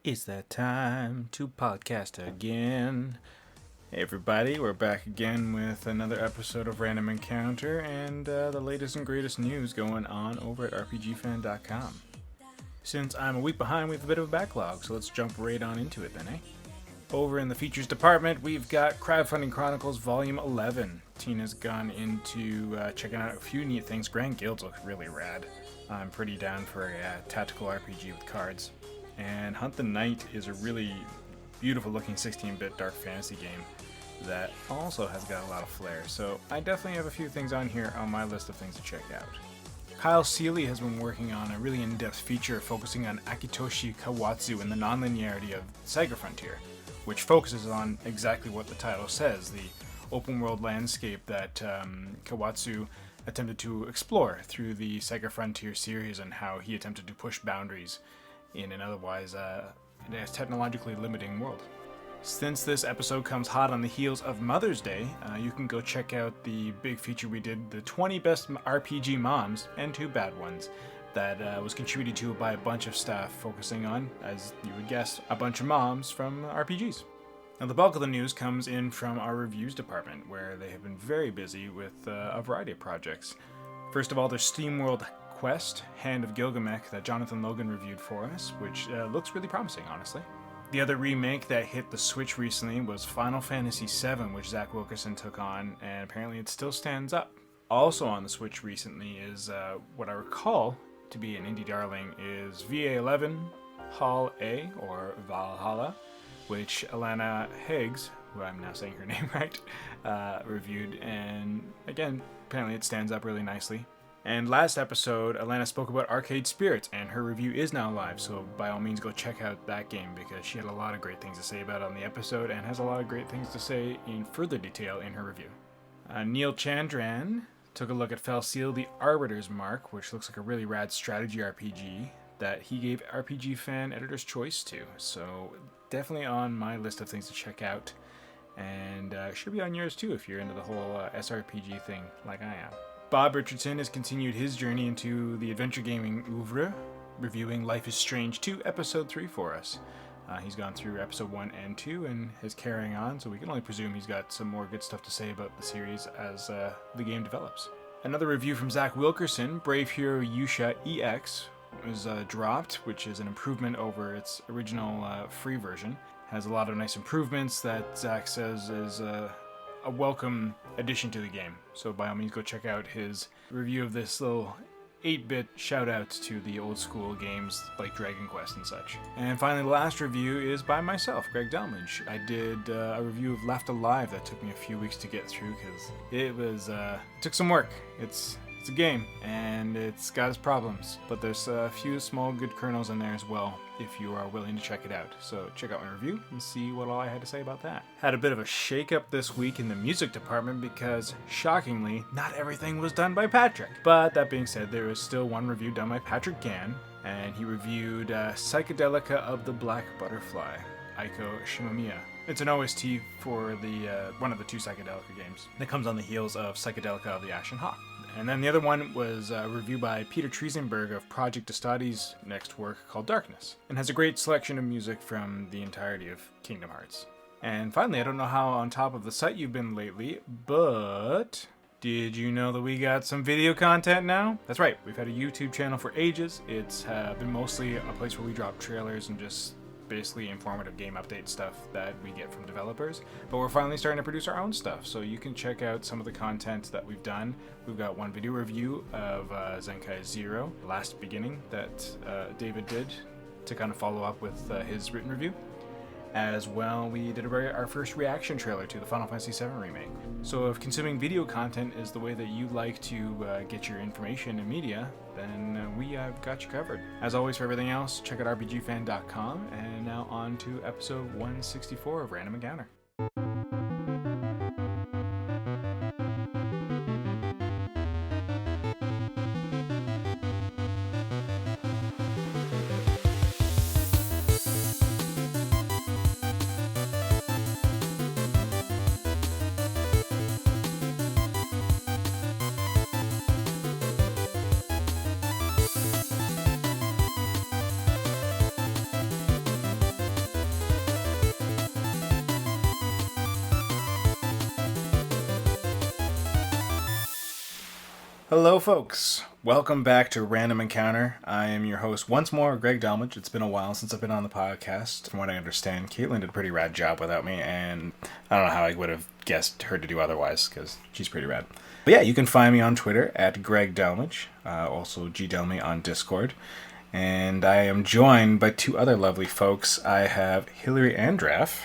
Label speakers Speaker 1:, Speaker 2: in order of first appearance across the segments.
Speaker 1: It's that time to podcast again. Hey everybody, we're back again with another episode of Random Encounter and the latest and greatest news going on over at RPGFan.com. Since I'm a week behind, we have a bit of a backlog, so let's jump right on into it then, eh? Over in the features department, we've got Crowdfunding Chronicles Volume 11. Tina's gone into checking out a few neat things. Grand Guilds look really rad. I'm pretty down for a tactical RPG with cards. And Hunt the Night is a really beautiful looking 16-bit dark fantasy game that also has got a lot of flair. So I definitely have a few things on here on my list of things to check out. Kyle Seeley has been working on a really in-depth feature focusing on Akitoshi Kawatsu and the non-linearity of Sega Frontier, which focuses on exactly what the title says, the open-world landscape that Kawatsu attempted to explore through the Sega Frontier series and how he attempted to push boundaries in an otherwise technologically limiting world. Since this episode comes hot on the heels of Mother's Day, you can go check out the big feature we did, the 20 best RPG moms and 2 bad ones, that was contributed to by a bunch of staff focusing on, as you would guess, a bunch of moms from RPGs. Now the bulk of the news comes in from our reviews department, where they have been very busy with a variety of projects. First of all, there's SteamWorld Quest, Hand of Gilgamesh, that Jonathan Logan reviewed for us, which looks really promising, honestly. The other remake that hit the Switch recently was Final Fantasy VII, which Zach Wilkerson took on, and apparently it still stands up. Also on the Switch recently is what I recall to be an indie darling is VA11 Hall A, or Valhalla, which Alana Higgs, who I'm now saying her name right, reviewed, and again, apparently it stands up really nicely. And last episode, Alana spoke about Arcade Spirits, and her review is now live, so by all means go check out that game, because she had a lot of great things to say about it on the episode, and has a lot of great things to say in further detail in her review. Neil Chandran took a look at Fell Seal, the Arbiter's Mark, which looks like a really rad strategy RPG that he gave RPG Fan Editor's Choice to, so definitely on my list of things to check out, and should be on yours too if you're into the whole SRPG thing like I am. Bob Richardson has continued his journey into the adventure gaming oeuvre, reviewing Life is Strange 2 Episode 3 for us. He's gone through Episode 1 and 2 and is carrying on, so we can only presume he's got some more good stuff to say about the series as the game develops. Another review from Zach Wilkerson, Brave Hero Yusha EX, was dropped, which is an improvement over its original free version. Has a lot of nice improvements that Zach says is a welcome addition to the game. So by all means go check out his review of this little 8-bit shout out to the old school games like Dragon Quest and such. And finally, the last review is by myself, Greg Delmage. I did a review of Left Alive that took me a few weeks to get through because it took some work. It's a game, and it's got its problems, but there's a few small good kernels in there as well if you are willing to check it out. So check out my review and see what all I had to say about that. Had a bit of a shake-up this week in the music department because, shockingly, not everything was done by Patrick. But that being said, there is still one review done by Patrick Gann, and he reviewed Psychedelica of the Black Butterfly, Aiko Shimomiya. It's an OST for the one of the 2 Psychedelica games that comes on the heels of Psychedelica of the Ashen Hawk. And then the other one was a review by Peter Triesenberg of Project Estadi's next work called Darkness, and has a great selection of music from the entirety of Kingdom Hearts. And finally, I don't know how on top of the site you've been lately, but did you know that we got some video content now? That's right, we've had a YouTube channel for ages. It's been mostly a place where we drop trailers and just basically informative game update stuff that we get from developers, but we're finally starting to produce our own stuff, so you can check out some of the content that we've done. We've got one video review of Zenkai Zero, Last Beginning, that David did to kind of follow up with his written review. As well, we did our first reaction trailer to the Final Fantasy VII Remake. So if consuming video content is the way that you like to get your information and media, then we have got you covered. As always, for everything else, check out rpgfan.com, and now on to episode 164 of Random Encounter. Hello, folks. Welcome back to Random Encounter. I am your host once more, Greg Delmage. It's been a while since I've been on the podcast. From what I understand, Caitlin did a pretty rad job without me, and I don't know how I would have guessed her to do otherwise, because she's pretty rad. But yeah, you can find me on Twitter at Greg Delmage, also GDelme on Discord. And I am joined by two other lovely folks. I have Hilary Andreff.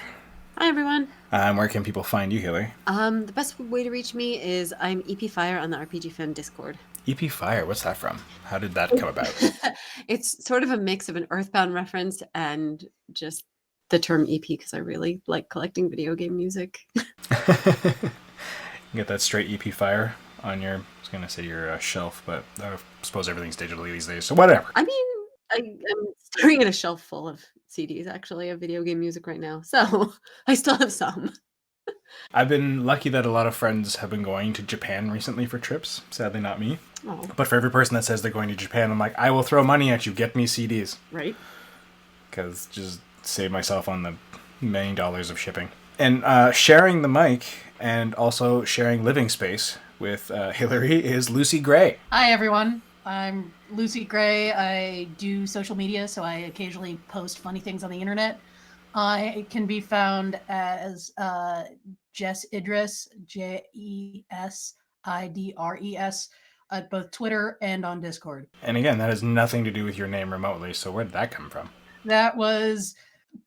Speaker 2: Hi, everyone.
Speaker 1: Where can people find you, Hilary?
Speaker 2: The best way to reach me is I'm EP Fire on the RPG Fan Discord.
Speaker 1: EP Fire, what's that from? How did that come about?
Speaker 2: It's sort of a mix of an Earthbound reference and just the term EP because I really like collecting video game music.
Speaker 1: You get that straight EP Fire on your, I was going to say your shelf, but I suppose everything's digitally these days, so whatever.
Speaker 2: I mean, I'm staring at a shelf full of CDs, actually, of video game music right now. So I still have some.
Speaker 1: I've been lucky that a lot of friends have been going to Japan recently for trips. Sadly, not me.
Speaker 2: Oh.
Speaker 1: But for every person that says they're going to Japan, I'm like, I will throw money at you. Get me CDs.
Speaker 2: Right.
Speaker 1: Because just save myself on the many dollars of shipping. And sharing the mic and also sharing living space with Hilary is Lucy Gray.
Speaker 3: Hi, everyone. I'm Lucy Gray. I do social media, so I occasionally post funny things on the internet. I can be found as Jess Idris, JESIDRES, at both Twitter and on Discord.
Speaker 1: And again, that has nothing to do with your name remotely, so where did that come from?
Speaker 3: That was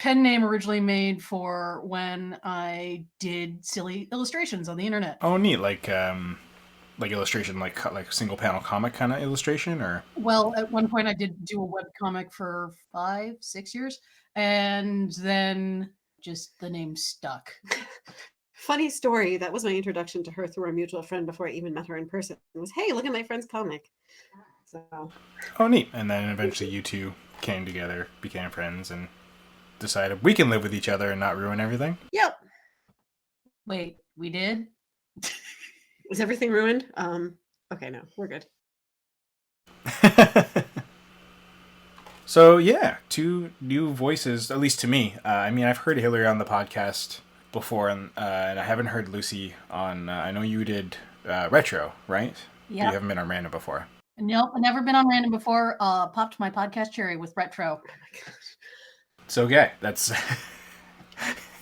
Speaker 3: pen name originally made for when I did silly illustrations on the internet.
Speaker 1: Oh, neat. Like illustration, like single panel comic kind of illustration, or?
Speaker 3: Well, at one point I did do a webcomic for 5-6 years, and then just the name stuck.
Speaker 2: Funny story. That was my introduction to her through a mutual friend before I even met her in person. It was, hey, look at my friend's comic. So.
Speaker 1: Oh, neat. And then eventually you two came together, became friends, and decided we can live with each other and not ruin everything.
Speaker 2: Yep.
Speaker 3: Wait, we did?
Speaker 2: Is everything ruined? Okay, no, we're good.
Speaker 1: So yeah, two new voices, at least to me. I mean, I've heard Hilary on the podcast before, and I haven't heard Lucy on. I know you did Retro, right?
Speaker 3: Yeah.
Speaker 1: You haven't been on Random before.
Speaker 3: Nope, I've never been on Random before. Popped my podcast cherry with Retro.
Speaker 2: Oh my gosh.
Speaker 1: It's okay. That's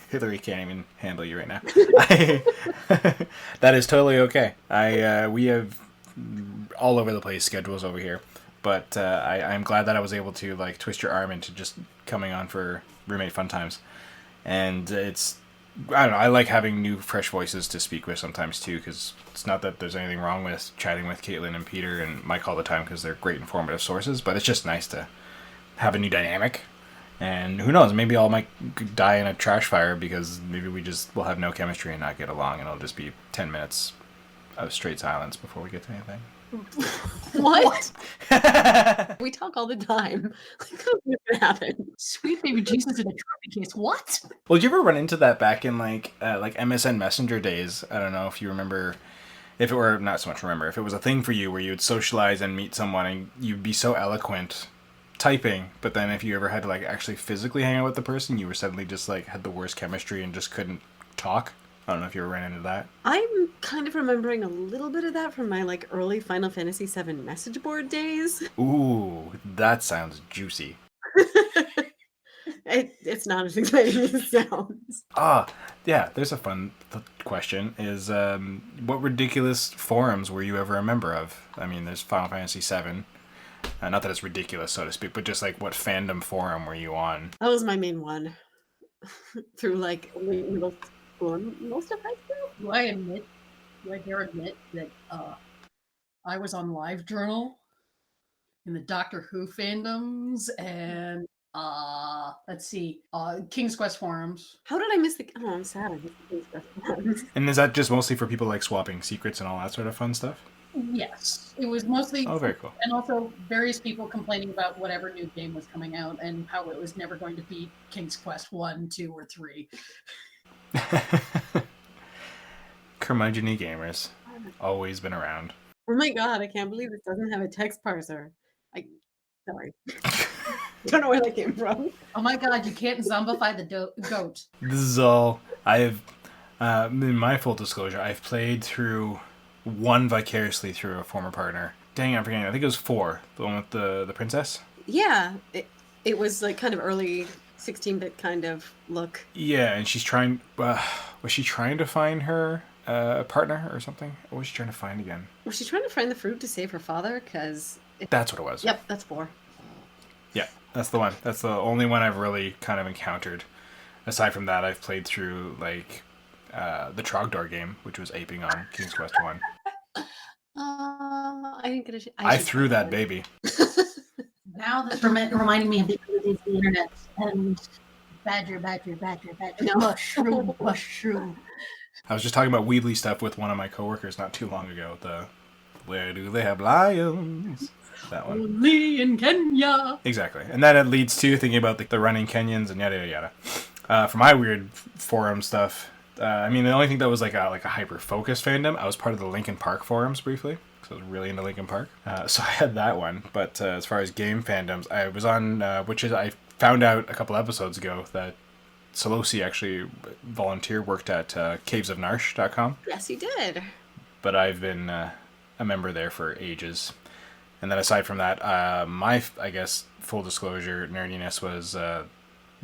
Speaker 1: Hilary can't even handle you right now. That is totally okay. We have all over the place schedules over here, but I'm glad that I was able to like twist your arm into just coming on for Roommate Fun Times, and I don't know. I like having new, fresh voices to speak with sometimes too, because it's not that there's anything wrong with chatting with Caitlin and Peter and Mike all the time because they're great informative sources, but it's just nice to have a new dynamic. And who knows, maybe I might die in a trash fire because maybe we'll have no chemistry and not get along, and it'll just be 10 minutes of straight silence before we get to anything.
Speaker 2: What? We talk all the time. What's going to happen?
Speaker 3: Sweet baby Jesus in a trophy case. What?
Speaker 1: Well, did you ever run into that back in like MSN Messenger days? I don't know if you remember, if it were not so much remember, if it was a thing for you where you would socialize and meet someone and you'd be so eloquent typing, but then if you ever had to like actually physically hang out with the person, you were suddenly just like had the worst chemistry and just couldn't talk. I don't know if you ever ran into that.
Speaker 2: I'm kind of remembering a little bit of that from my like early Final Fantasy VII message board days.
Speaker 1: Ooh, that sounds juicy.
Speaker 2: It's not as exciting as it sounds.
Speaker 1: Yeah, there's a fun question is what ridiculous forums were you ever a member of? I mean, there's Final Fantasy VII. Not that it's ridiculous, so to speak, but just like what fandom forum were you on?
Speaker 2: That was my main one. Through like middle school and most of high school.
Speaker 3: Do I dare admit that I was on LiveJournal in the Doctor Who fandoms and let's see, King's Quest forums.
Speaker 2: How did I miss the? Oh, I'm sad. I missed the King's Quest forums.
Speaker 1: And is that just mostly for people like swapping secrets and all that sort of fun stuff?
Speaker 3: Yes, it was mostly.
Speaker 1: Oh, very cool.
Speaker 3: And also various people complaining about whatever new game was coming out and how it was never going to beat King's Quest 1, 2, or 3.
Speaker 1: Curmudgeon-y gamers. Always been around.
Speaker 2: Oh my god, I can't believe this doesn't have a text parser. Sorry. Don't know where that came from.
Speaker 3: Oh my god, you can't zombify the goat.
Speaker 1: This is all. In my full disclosure, I've played through one vicariously through a former partner. Dang, I'm forgetting. I think it was 4. The one with the princess.
Speaker 2: Yeah, it was like kind of early 16-bit kind of look.
Speaker 1: Yeah, and she's trying. Was she trying to find her partner or something? What was she trying to find again?
Speaker 2: Was she trying to find the fruit to save her father?
Speaker 1: That's what it was.
Speaker 2: Yep, that's 4.
Speaker 1: Yeah, that's the one. That's the only one I've really kind of encountered. Aside from that, I've played through like the Trogdor game, which was aping on King's Quest 1.
Speaker 2: I didn't get a.
Speaker 1: I threw that baby.
Speaker 3: Now this reminding me of the early days of the internet and badger,
Speaker 2: No.
Speaker 3: mushroom.
Speaker 1: I was just talking about Weebly stuff with one of my coworkers not too long ago. The Where Do They Have Lions? That one.
Speaker 3: Only in Kenya.
Speaker 1: Exactly. And then it leads to thinking about the running Kenyans and yada, yada, yada. For my weird forum stuff, I mean, the only thing that was like a hyper-focused fandom, I was part of the Linkin Park forums briefly. So I was really into Linkin Park. So I had that one. But as far as game fandoms, I was on, I found out a couple episodes ago that Solosi actually worked at cavesofnarsh.com.
Speaker 2: Yes, he did.
Speaker 1: But I've been a member there for ages. And then aside from that, my, I guess, full disclosure nerdiness was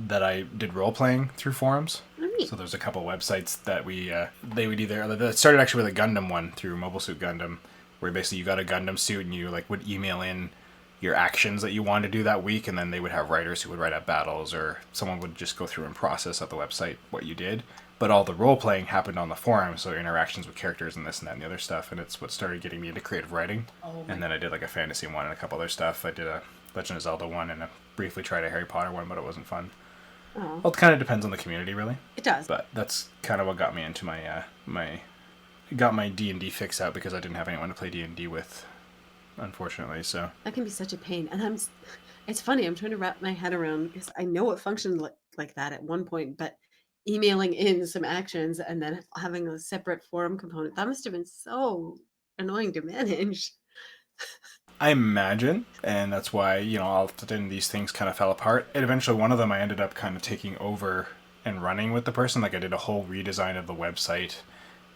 Speaker 1: that I did role-playing through forums. So there's a couple websites that they would either, that started actually with a Gundam one through Mobile Suit Gundam, where basically you got a Gundam suit and you like would email in your actions that you wanted to do that week, and then they would have writers who would write up battles, or someone would just go through and process at the website what you did. But all the role-playing happened on the forum, so interactions with characters and this and that and the other stuff, and it's what started getting me into creative writing. And then I did like a fantasy one and a couple other stuff. I did a Legend of Zelda one and briefly tried a Harry Potter one, but it wasn't fun.
Speaker 2: Oh.
Speaker 1: Well, it kind of depends on the community, really.
Speaker 2: It does.
Speaker 1: But that's kind of what got me into got my D&D fix out, because I didn't have anyone to play D&D with, unfortunately. So
Speaker 2: That can be such a pain. And it's funny, I'm trying to wrap my head around, because I know it functioned like that at one point, but emailing in some actions and then having a separate forum component, that must have been so annoying to manage.
Speaker 1: I imagine, and that's why, often these things kind of fell apart. And eventually one of them I ended up kind of taking over and running with the person. Like I did a whole redesign of the website,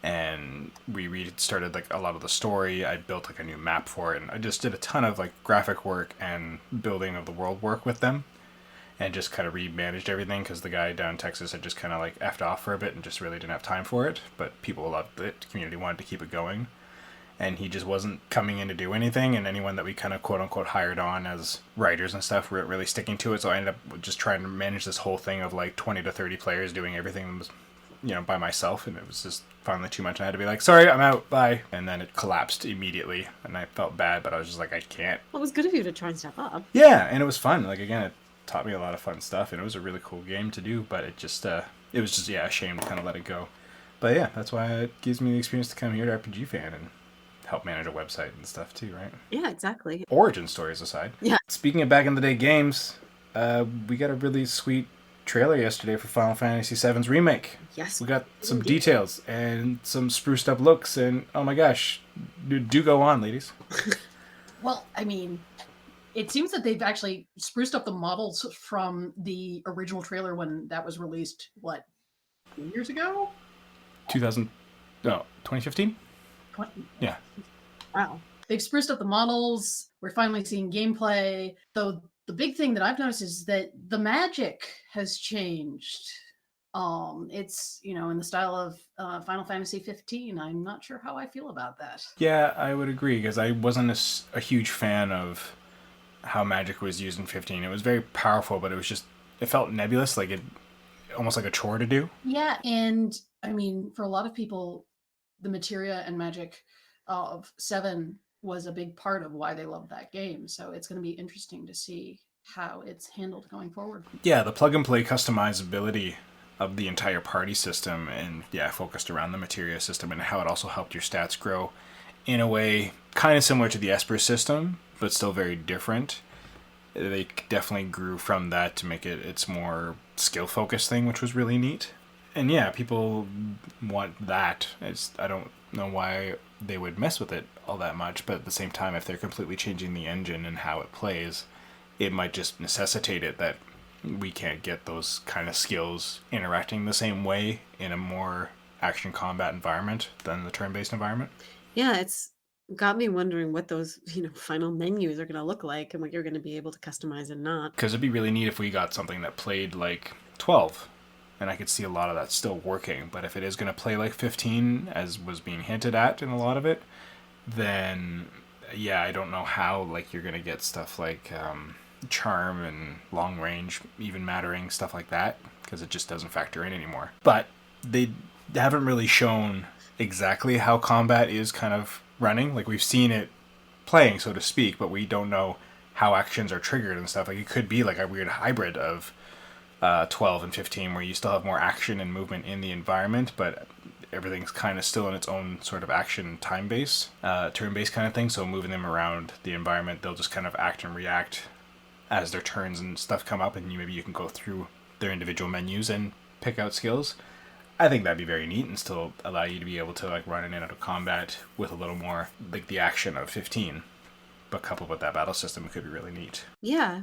Speaker 1: and we restarted like a lot of the story. I built like a new map for it, and I just did a ton of like graphic work and building of the world work with them, and just kind of remanaged everything, because the guy down in Texas had just kind of like effed off for a bit and just really didn't have time for it. But people loved it. The community wanted to keep it going. And he just wasn't coming in to do anything, and anyone that we kind of quote-unquote hired on as writers and stuff weren't really sticking to it, so I ended up just trying to manage this whole thing of like 20 to 30 players doing everything, by myself, and it was just finally too much. I had to be like, sorry, I'm out, bye. And then it collapsed immediately, and I felt bad, but I was just like, I can't.
Speaker 2: Well, it was good of you to try and step up.
Speaker 1: Yeah, and it was fun. Like, again, it taught me a lot of fun stuff, and it was a really cool game to do, but it was just a shame to kind of let it go. But yeah, that's why it gives me the experience to come here to RPG Fan and help manage a website and stuff too, right?
Speaker 2: Yeah, exactly.
Speaker 1: Origin stories aside.
Speaker 2: Yeah.
Speaker 1: Speaking of back in the day games, we got a really sweet trailer yesterday for Final Fantasy VII's Remake.
Speaker 2: Yes.
Speaker 1: We got some details and some spruced up looks, and oh my gosh, do go on, ladies.
Speaker 3: Well, I mean, it seems that they've actually spruced up the models from the original trailer when that was released, 2 years ago?
Speaker 1: 2015? Yeah.
Speaker 2: Wow.
Speaker 3: They've spruced up the models. We're finally seeing gameplay. Though the big thing that I've noticed is that the magic has changed. It's, in the style of Final Fantasy 15. I'm not sure how I feel about that.
Speaker 1: Yeah, I would agree, because I wasn't a huge fan of how magic was used in 15. It was very powerful, but it felt nebulous, like almost like a chore to do.
Speaker 3: Yeah, and I mean, for a lot of people, the materia and magic of 7 was a big part of why they loved that game. So it's going to be interesting to see how it's handled going forward. Yeah,
Speaker 1: the plug and play customizability of the entire party system, and focused around the materia system, and how it also helped your stats grow in a way kind of similar to the Esper system, but still very different. They definitely grew from that to make its more skill focused thing, which was really neat. And people want that. I don't know why they would mess with it all that much, but at the same time, if they're completely changing the engine and how it plays, it might just necessitate it that we can't get those kind of skills interacting the same way in a more action combat environment than the turn-based environment.
Speaker 2: Yeah, it's got me wondering what those, final menus are going to look like and what you're going to be able to customize and not.
Speaker 1: Because it'd be really neat if we got something that played like 12, and I could see a lot of that still working. But if it is going to play like 15, as was being hinted at in a lot of it, then yeah, I don't know how like you're going to get stuff like charm and long range even mattering, stuff like that, because it just doesn't factor in anymore. But they haven't really shown exactly how combat is kind of running. Like, we've seen it playing, so to speak, but we don't know how actions are triggered and stuff. Like, it could be like a weird hybrid of 12 and 15 where you still have more action and movement in the environment, but everything's kind of still in its own sort of action time base, turn based kind of thing. So moving them around the environment, they'll just kind of act and react as their turns and stuff come up, and maybe you can go through their individual menus and pick out skills. I think that'd be very neat and still allow you to be able to like run in and out of combat with a little more like the action of 15. But coupled with that battle system, it could be really neat.
Speaker 2: Yeah,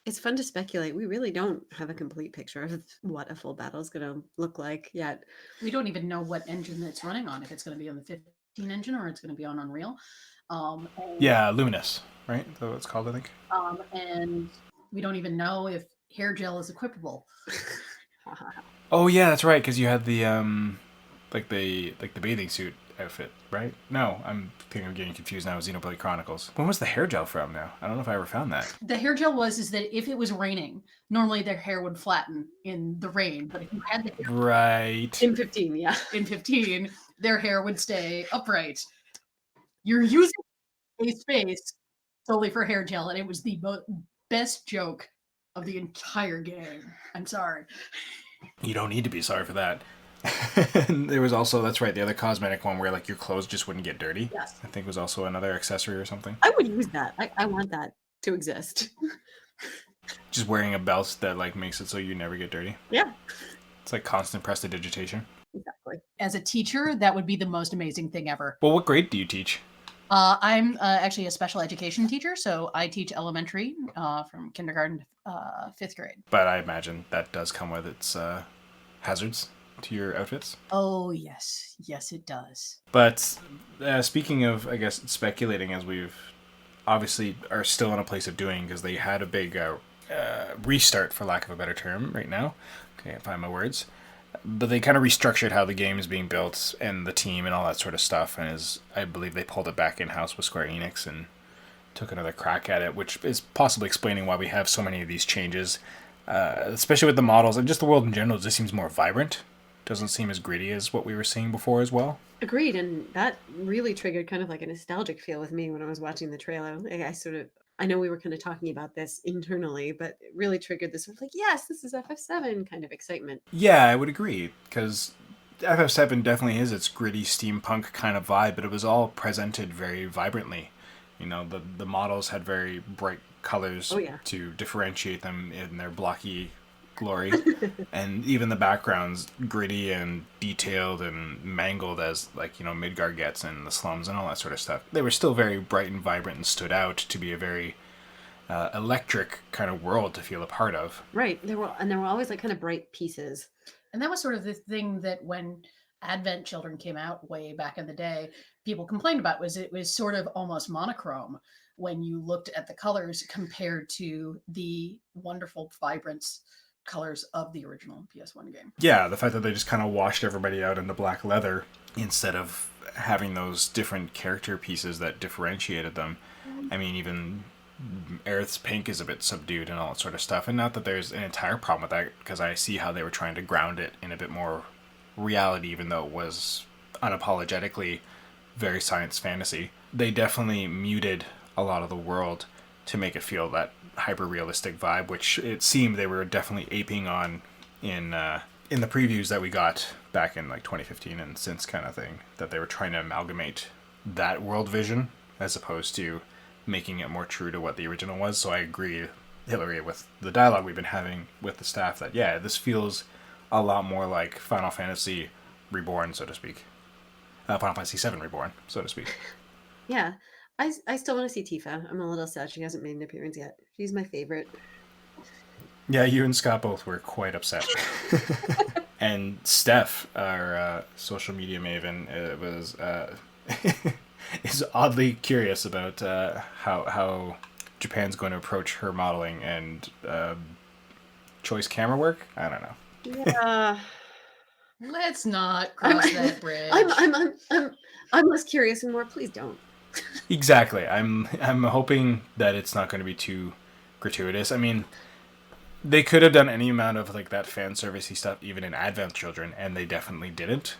Speaker 2: it's fun to speculate. We really don't have a complete picture of what a full battle is going to look like yet.
Speaker 3: We don't even know what engine it's running on, if it's going to be on the 15 engine or it's going to be on Unreal.
Speaker 1: Yeah, Luminous, right? That's what it's called, I think.
Speaker 3: And we don't even know if hair gel is equipable.
Speaker 1: Oh yeah, that's right, because you had the like the bathing suit outfit, right? No, I'm getting confused now with Xenoblade Chronicles. When was the hair gel from now? I don't know if I ever found that.
Speaker 3: The hair gel is that if it was raining, normally their hair would flatten in the rain, but if you had the hair
Speaker 1: right
Speaker 2: in 15, yeah.
Speaker 3: In 15, their hair would stay upright. You're using a space solely for hair gel, and it was the best joke of the entire game. I'm sorry.
Speaker 1: You don't need to be sorry for that. There was also, that's right, the other cosmetic one where like your clothes just wouldn't get dirty.
Speaker 2: Yes.
Speaker 1: I think was also another accessory or something.
Speaker 2: I would use that. I want that to exist.
Speaker 1: Just wearing a belt that like makes it so you never get dirty.
Speaker 2: Yeah.
Speaker 1: It's like constant prestidigitation.
Speaker 2: Exactly.
Speaker 3: As a teacher, that would be the most amazing thing ever.
Speaker 1: Well, what grade do you teach?
Speaker 3: I'm actually a special education teacher, so I teach elementary from kindergarten to 5th grade.
Speaker 1: But I imagine that does come with its hazards to your outfits.
Speaker 3: Oh, yes. Yes, it does.
Speaker 1: But speaking of, I guess, speculating, as we've obviously are still in a place of doing, because they had a big restart, for lack of a better term, right now. Can't find my words. But they kind of restructured how the game is being built and the team and all that sort of stuff. And I believe they pulled it back in-house with Square Enix and took another crack at it, which is possibly explaining why we have so many of these changes, especially with the models and just the world in general. It just seems more vibrant. Doesn't seem as gritty as what we were seeing before as well.
Speaker 2: Agreed, and that really triggered kind of like a nostalgic feel with me when I was watching the trailer. I know we were kind of talking about this internally, but it really triggered this sort of like, yes, this is FF7 kind of excitement.
Speaker 1: Yeah, I would agree, because FF7 definitely is its gritty steampunk kind of vibe, but it was all presented very vibrantly. You know, the models had very bright colors to differentiate them in their blocky glory. And even the backgrounds gritty and detailed and mangled as, like, you know, Midgar gets in the slums and all that sort of stuff. They were still very bright and vibrant and stood out to be a very electric kind of world to feel a part of.
Speaker 2: Right. There were always like kind of bright pieces.
Speaker 3: And that was sort of the thing that when Advent Children came out way back in the day, people complained about was it was sort of almost monochrome when you looked at the colors compared to the wonderful vibrance colors of the original PS1 game.
Speaker 1: Yeah, the fact that they just kind of washed everybody out into black leather instead of having those different character pieces that differentiated them. I mean, even Aerith's pink is a bit subdued and all that sort of stuff. And not that there's an entire problem with that, because I see how they were trying to ground it in a bit more reality, even though it was unapologetically very science fantasy. They definitely muted a lot of the world to make it feel that hyper-realistic vibe, which it seemed they were definitely aping on in the previews that we got back in like 2015 and since, kind of thing, that they were trying to amalgamate that world vision as opposed to making it more true to what the original was. So I agree, Hilary, with the dialogue we've been having with the staff that, yeah, this feels a lot more like Final Fantasy Reborn, so to speak. Final Fantasy VII Reborn, so to speak.
Speaker 2: Yeah. I still want to see Tifa. I'm a little sad she hasn't made an appearance yet. She's my favorite.
Speaker 1: Yeah, you and Scott both were quite upset. And Steph, our social media maven, was is oddly curious about how Japan's going to approach her modeling and choice camera work. I don't know.
Speaker 2: Yeah.
Speaker 3: Let's not cross that bridge.
Speaker 2: I'm less curious and more. Please don't.
Speaker 1: Exactly. I'm hoping that it's not going to be too gratuitous. I mean, they could have done any amount of like that fan servicey stuff even in Advent Children, and they definitely didn't.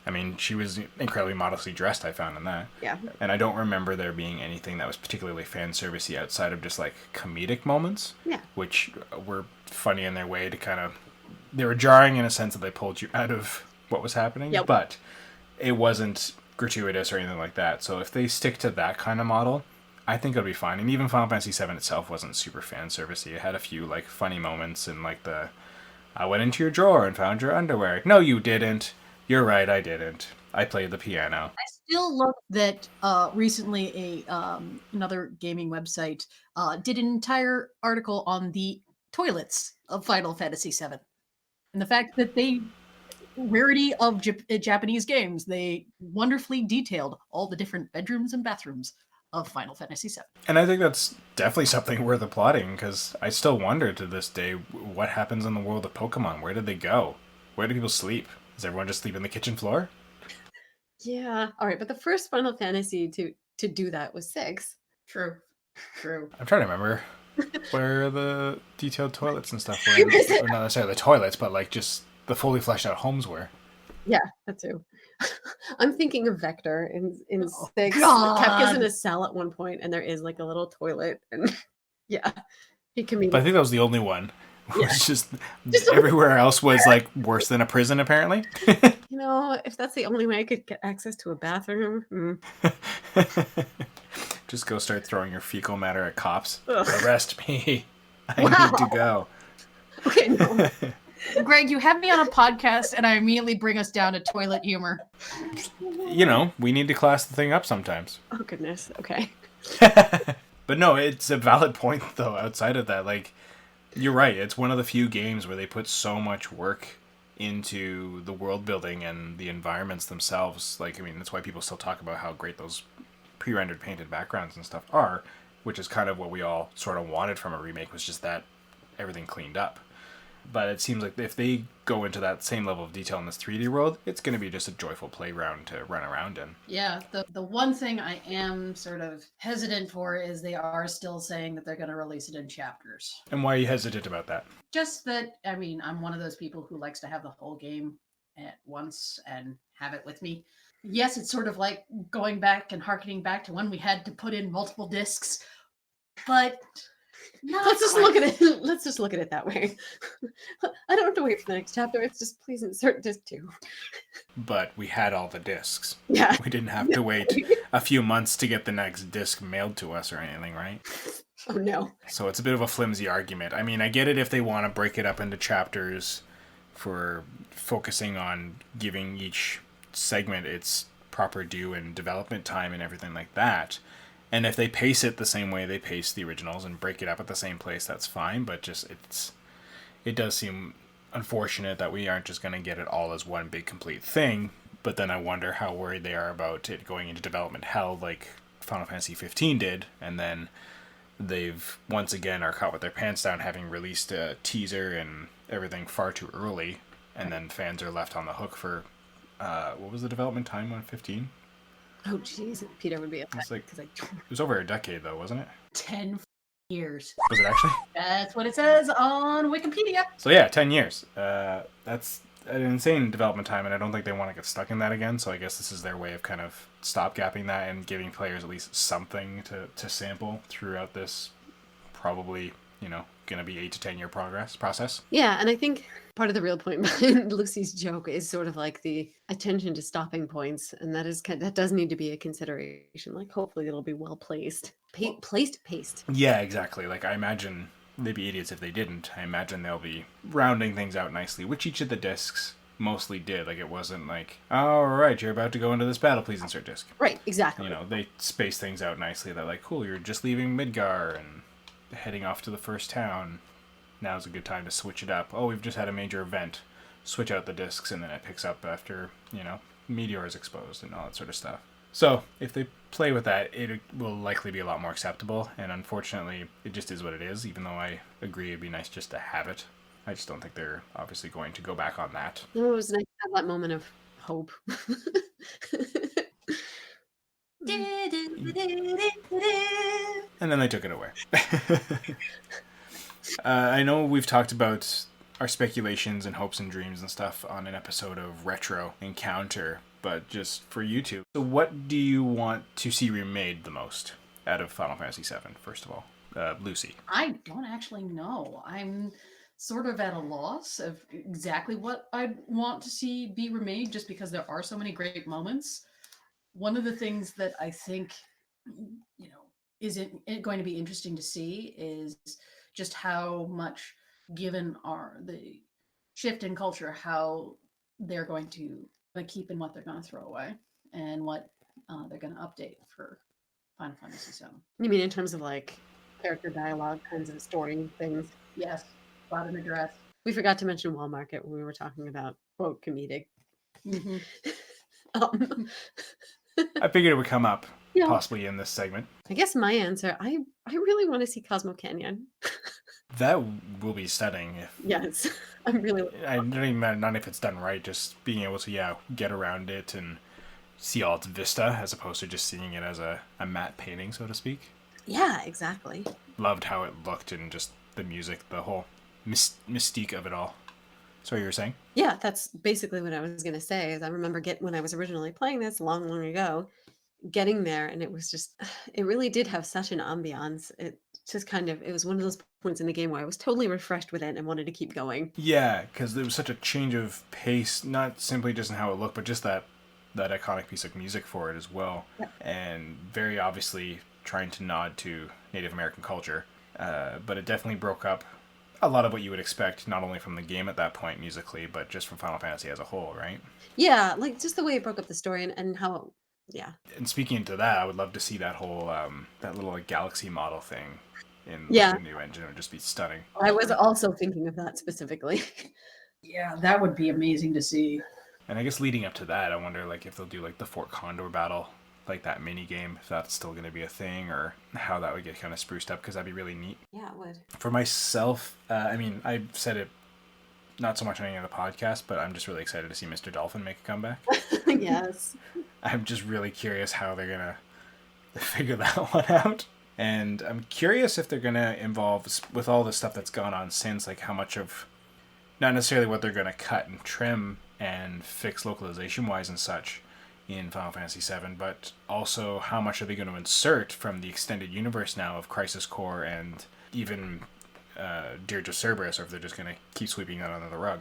Speaker 1: I mean, she was incredibly modestly dressed, I found in that.
Speaker 2: Yeah.
Speaker 1: And I don't remember there being anything that was particularly fan servicey outside of just like comedic moments.
Speaker 2: Yeah.
Speaker 1: Which were funny in their way to kind of, they were jarring in a sense that they pulled you out of what was happening.
Speaker 2: Yep.
Speaker 1: But it wasn't gratuitous or anything like that. So if they stick to that kind of model, I think it'll be fine. And even Final Fantasy VII itself wasn't super fan servicey. It had a few like funny moments and like the, I went into your drawer and found your underwear. No, you didn't. You're right, I didn't. I played the piano.
Speaker 3: I still love that recently another gaming website did an entire article on the toilets of Final Fantasy VII. And the fact that they, rarity of Japanese games, they wonderfully detailed all the different bedrooms and bathrooms of Final Fantasy VII.
Speaker 1: And I think that's definitely something worth applauding, because I still wonder to this day what happens in the world of Pokemon. Where did they go? Where do people sleep? Does everyone just sleep on the kitchen floor?
Speaker 2: Yeah. All right, but the first Final Fantasy to do that was 6.
Speaker 3: True.
Speaker 1: I'm trying to remember where the detailed toilets and stuff were. Or not necessarily the toilets, but like just the fully fleshed out homes were.
Speaker 2: Yeah, that too. I'm thinking of Vector in 6.
Speaker 3: God.
Speaker 2: Kefka's in a cell at one point, and there is like a little toilet, and yeah, he can be.
Speaker 1: But I think that was the only one. It was just
Speaker 2: Just
Speaker 1: everywhere else was like worse than a prison, apparently.
Speaker 2: You know, if that's the only way I could get access to a bathroom.
Speaker 1: Just go start throwing your fecal matter at cops.
Speaker 2: Ugh.
Speaker 1: Arrest me. I
Speaker 2: Wow.
Speaker 1: need to go.
Speaker 2: Okay, no.
Speaker 3: Greg, you have me on a podcast and I immediately bring us down to toilet humor.
Speaker 1: You know, we need to class the thing up sometimes.
Speaker 2: Oh goodness. Okay.
Speaker 1: But no, it's a valid point, though, outside of that. Like, you're right. It's one of the few games where they put so much work into the world building and the environments themselves. Like, I mean, that's why people still talk about how great those pre-rendered painted backgrounds and stuff are, which is kind of what we all sort of wanted from a remake, was just that everything cleaned up. But it seems like if they go into that same level of detail in this 3D world, it's going to be just a joyful playground to run around in.
Speaker 3: Yeah, the one thing I am sort of hesitant for is they are still saying that they're going to release it in chapters.
Speaker 1: And why are you hesitant about that?
Speaker 3: Just that, I mean, I'm one of those people who likes to have the whole game at once and have it with me. Yes, it's sort of like going back and hearkening back to when we had to put in multiple discs, but
Speaker 2: Let's just look at it. Let's just look at it that way. I don't have to wait for the next chapter. It's just please insert disc 2.
Speaker 1: But we had all the discs.
Speaker 2: Yeah.
Speaker 1: We didn't have to wait a few months to get the next disc mailed to us or anything, right?
Speaker 2: Oh no.
Speaker 1: So it's a bit of a flimsy argument. I mean, I get it if they want to break it up into chapters for focusing on giving each segment its proper due and development time and everything like that. And if they pace it the same way they pace the originals and break it up at the same place, that's fine. But just it does seem unfortunate that we aren't just going to get it all as one big complete thing. But then I wonder how worried they are about it going into development hell like Final Fantasy 15 did. And then they've once again are caught with their pants down, having released a teaser and everything far too early. And then fans are left on the hook for, what was the development time on 15?
Speaker 2: Oh jeez, Peter would be upset
Speaker 1: It's like,
Speaker 2: because
Speaker 1: it was over a decade though, wasn't it?
Speaker 3: 10 years.
Speaker 1: Was it actually?
Speaker 3: That's what it says on Wikipedia.
Speaker 1: So yeah, 10 years. That's an insane development time, and I don't think they want to get stuck in that again, so I guess this is their way of kind of stopgapping that and giving players at least something to sample throughout this probably, you know, going to be 8 to 10 year process.
Speaker 2: Yeah, and I think part of the real point behind Lucy's joke is sort of like the attention to stopping points, and that does need to be a consideration. Like, hopefully, it'll be well placed, paced.
Speaker 1: Yeah, exactly. Like, I imagine they'd be idiots if they didn't. I imagine they'll be rounding things out nicely, which each of the discs mostly did. Like, it wasn't like, all right, you're about to go into this battle, please insert disc.
Speaker 2: Right, exactly.
Speaker 1: You know, they space things out nicely. They're like, cool, you're just leaving Midgar and heading off to the first town. Now's a good time to switch it up. Oh, we've just had a major event. Switch out the discs, and then it picks up after, you know, Meteor is exposed and all that sort of stuff. So if they play with that, it will likely be a lot more acceptable. And unfortunately, it just is what it is. Even though I agree it'd be nice just to have it, I just don't think they're obviously going to go back on that.
Speaker 2: It was nice to have that moment of hope.
Speaker 1: And then they took it away. I know we've talked about our speculations and hopes and dreams and stuff on an episode of Retro Encounter, but just for you two. So what do you want to see remade the most out of Final Fantasy VII, first of all? Lucy.
Speaker 3: I don't actually know. I'm sort of at a loss of exactly what I'd want to see be remade just because there are so many great moments. One of the things that I think, is it going to be interesting to see is just how much, given the shift in culture, how they're going to keep in what they're going to throw away and what they're going to update for Final Fantasy VII.
Speaker 2: You mean in terms of like character dialogue kinds of story things?
Speaker 3: Yes, plot and address.
Speaker 2: We forgot to mention Wall Market when we were talking about quote comedic.
Speaker 3: Mm-hmm.
Speaker 1: I figured it would come up
Speaker 2: Yeah.
Speaker 1: possibly in this segment.
Speaker 2: I guess my answer, I really want to see Cosmo Canyon.
Speaker 1: That will be stunning.
Speaker 2: Yes, I'm really.
Speaker 1: I don't even matter, not if it's done right, just being able to get around it and see all its vista as opposed to just seeing it as a matte painting, so to speak.
Speaker 2: Yeah, exactly.
Speaker 1: Loved how it looked and just the music, the whole mystique of it all. Sorry, you were saying?
Speaker 2: Yeah, that's basically what I was going to say. Is I remember when I was originally playing this long ago, getting there, and it was just, it really did have such an ambiance. It was one of those points in the game where I was totally refreshed with it and wanted to keep going.
Speaker 1: Yeah, because there was such a change of pace, not simply just in how it looked, but just that iconic piece of music for it as well.
Speaker 2: Yep.
Speaker 1: And very obviously trying to nod to Native American culture. But it definitely broke up a lot of what you would expect, not only from the game at that point musically, but just from Final Fantasy as a whole, right?
Speaker 2: Yeah, like just the way it broke up the story and how, yeah.
Speaker 1: And speaking to that, I would love to see that whole, that little galaxy model thing in the new engine. It would just be stunning.
Speaker 2: I was also thinking of that specifically.
Speaker 3: Yeah, that would be amazing to see.
Speaker 1: And I guess leading up to that, I wonder like if they'll do like the Fort Condor battle, like that mini game, if that's still going to be a thing, or how that would get kind of spruced up, because that'd be really neat.
Speaker 2: Yeah, it would.
Speaker 1: For myself, I mean, I said it not so much on any of the podcast, but I'm just really excited to see Mr. Dolphin make a comeback.
Speaker 2: Yes.
Speaker 1: I'm just really curious how they're going to figure that one out. And I'm curious if they're going to involve, with all the stuff that's gone on since, like how much of, not necessarily what they're going to cut and trim and fix localization-wise and such in Final Fantasy VII, but also how much are they going to insert from the extended universe now of Crisis Core and even Dirge of Cerberus, or if they're just going to keep sweeping that under the rug,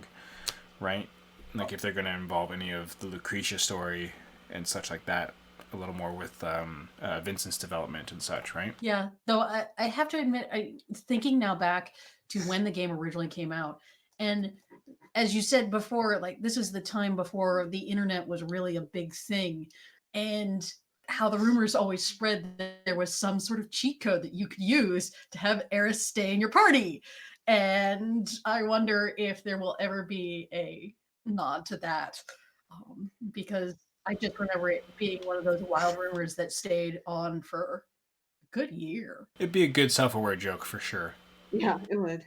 Speaker 1: right? Like if they're going to involve any of the Lucretia story and such like that a little more with Vincent's development and such, right?
Speaker 3: Yeah, though I have to admit, thinking now back to when the game originally came out, and as you said before, like this is the time before the internet was really a big thing, and how the rumors always spread that there was some sort of cheat code that you could use to have Eris stay in your party. And I wonder if there will ever be a nod to that, because I just remember it being one of those wild rumors that stayed on for a good year.
Speaker 1: It'd be a good self-aware joke for sure.
Speaker 2: Yeah, it would.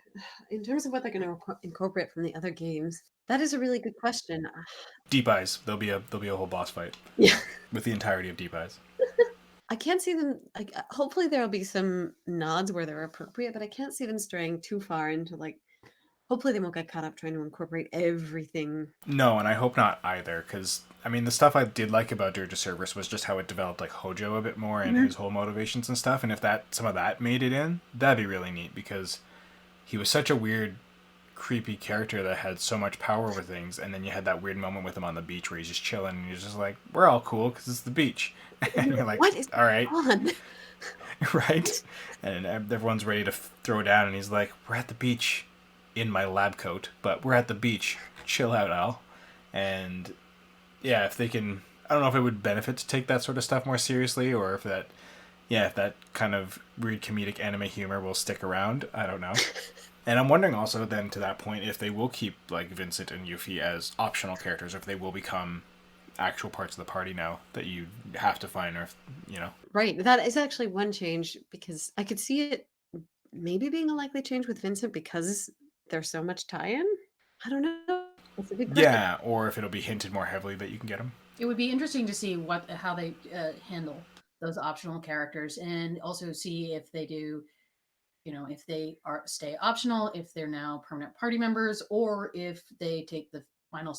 Speaker 2: In terms of what they're going to incorporate from the other games, that is a really good question.
Speaker 1: Deep Eyes. There'll be a whole boss fight.
Speaker 2: Yeah.
Speaker 1: With the entirety of Deep Eyes.
Speaker 2: I can't see them, like, hopefully there'll be some nods where they're appropriate, but I can't see them straying too far into, like, hopefully they won't get caught up trying to incorporate everything.
Speaker 1: No, and I hope not either, because, I mean, the stuff I did like about Dirge of Cerberus was just how it developed, like, Hojo a bit more and his whole motivations and stuff, and if some of that made it in, that'd be really neat, because he was such a weird, creepy character that had so much power over things, and then you had that weird moment with him on the beach where he's just chilling, and he's just like, we're all cool, because it's the beach. And you're like,
Speaker 2: what is
Speaker 1: all right.
Speaker 2: on?
Speaker 1: Right? And everyone's ready to throw down, and he's like, we're at the beach in my lab coat, but we're at the beach. Chill out, Al. And yeah, if they can, I don't know if it would benefit to take that sort of stuff more seriously, or if that kind of weird comedic anime humor will stick around. I don't know. And I'm wondering also then to that point if they will keep like Vincent and Yuffie as optional characters, or if they will become actual parts of the party now that you have to find, or
Speaker 2: Right. That is actually one change because I could see it maybe being a likely change with Vincent because there's so much tie-in. I don't know. That's a good question.
Speaker 1: Yeah, or if it'll be hinted more heavily that you can get them.
Speaker 3: It would be interesting to see how they handle those optional characters, and also see if they do, if they stay optional, if they're now permanent party members, or if they take the Final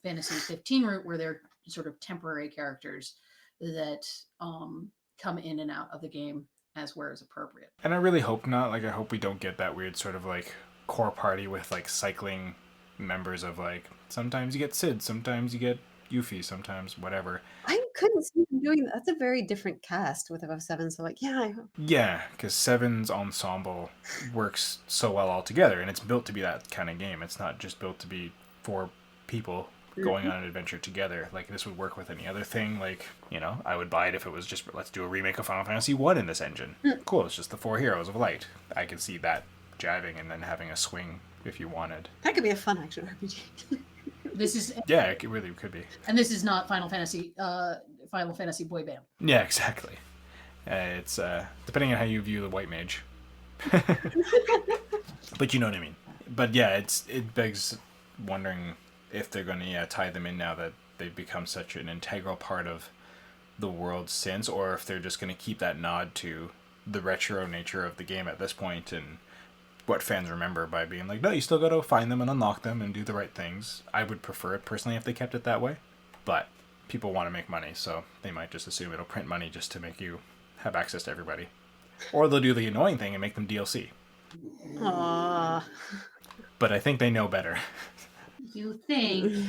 Speaker 3: Fantasy 15 route where they're sort of temporary characters that come in and out of the game as where is appropriate.
Speaker 1: And I really hope not. Like, I hope we don't get that weird sort of like core party with like cycling members of like sometimes you get Sid, sometimes you get Yuffie, sometimes whatever.
Speaker 2: I couldn't see them doing that. That's a very different cast with above 7. So like, yeah, I hope.
Speaker 1: Yeah, because Seven's ensemble works so well all together, and it's built to be that kind of game. It's not just built to be 4 people going on an adventure together. Like, this would work with any other thing. Like, I would buy it if it was just, let's do a remake of Final Fantasy I in this engine. Cool, it's just the 4 heroes of light. I could see that jiving and then having a swing if you wanted.
Speaker 2: That could be a fun action RPG.
Speaker 3: This is
Speaker 1: Yeah, it really could be.
Speaker 3: And this is not Final Fantasy boy band.
Speaker 1: Yeah, exactly. It's depending on how you view the white mage. But you know what I mean. But yeah, it begs wondering if they're going to tie them in now that they've become such an integral part of the world since, or if they're just going to keep that nod to the retro nature of the game at this point and what fans remember by being like, no, you still got to find them and unlock them and do the right things. I would prefer it personally if they kept it that way, but people want to make money, so they might just assume it'll print money just to make you have access to everybody. Or they'll do the annoying thing and make them DLC.
Speaker 2: Aww.
Speaker 1: But I think they know better.
Speaker 3: You think.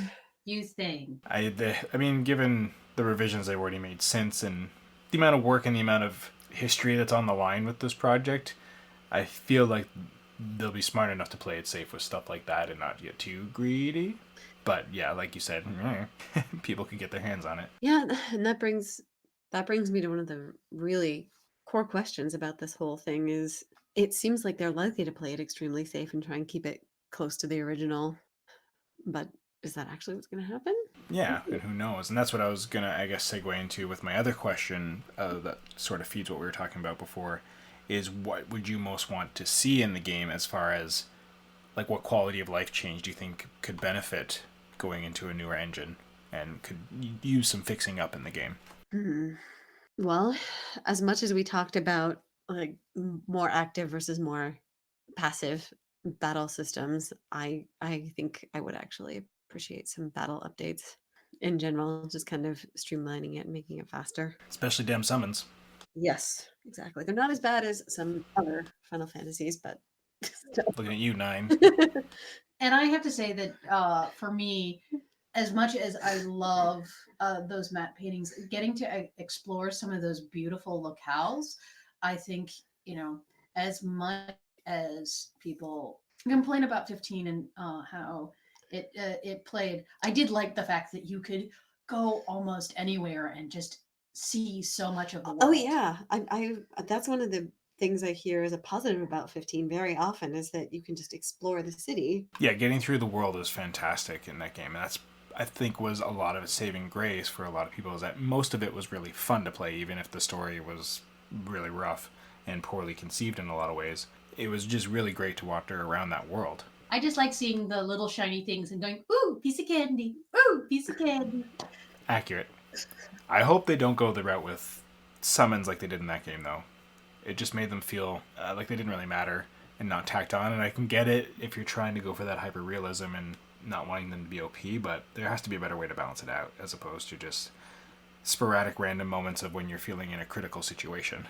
Speaker 1: I mean, given the revisions they've already made since and the amount of work and the amount of history that's on the line with this project, I feel like they'll be smart enough to play it safe with stuff like that and not get too greedy. But yeah, like you said, people could get their hands on it.
Speaker 2: Yeah, and that brings me to one of the really core questions about this whole thing is it seems like they're likely to play it extremely safe and try and keep it close to the original. But is that actually what's going to happen?
Speaker 1: Yeah, and who knows? And that's what I was going to, I guess, segue into with my other question that sort of feeds what we were talking about before, is what would you most want to see in the game as far as, like, what quality of life change do you think could benefit going into a newer engine and could use some fixing up in the game?
Speaker 2: Well, as much as we talked about like more active versus more passive battle systems, I think I would actually appreciate some battle updates in general, just kind of streamlining it and making it faster.
Speaker 1: Especially damn summons.
Speaker 2: Yes, exactly. They're not as bad as some other Final Fantasies, but still.
Speaker 1: Looking at you, 9.
Speaker 3: And I have to say that for me, as much as I love those matte paintings, getting to explore some of those beautiful locales, I think, as much as people complain about 15 and how it played, I did like the fact that you could go almost anywhere and just see so much of the world.
Speaker 2: Oh yeah, I that's one of the things I hear as a positive about 15 very often is that you can just explore the city.
Speaker 1: Yeah, getting through the world is fantastic in that game, and that's, I think, was a lot of its saving grace for a lot of people, is that most of it was really fun to play, even if the story was really rough and poorly conceived in a lot of ways. It was just really great to wander around that world.
Speaker 3: I just like seeing the little shiny things and going, ooh, piece of candy, ooh, piece of candy.
Speaker 1: Accurate. I hope they don't go the route with summons like they did in that game, though. It just made them feel like they didn't really matter and not tacked on, and I can get it if you're trying to go for that hyper-realism and not wanting them to be OP, but there has to be a better way to balance it out, as opposed to just sporadic random moments of when you're feeling in a critical situation.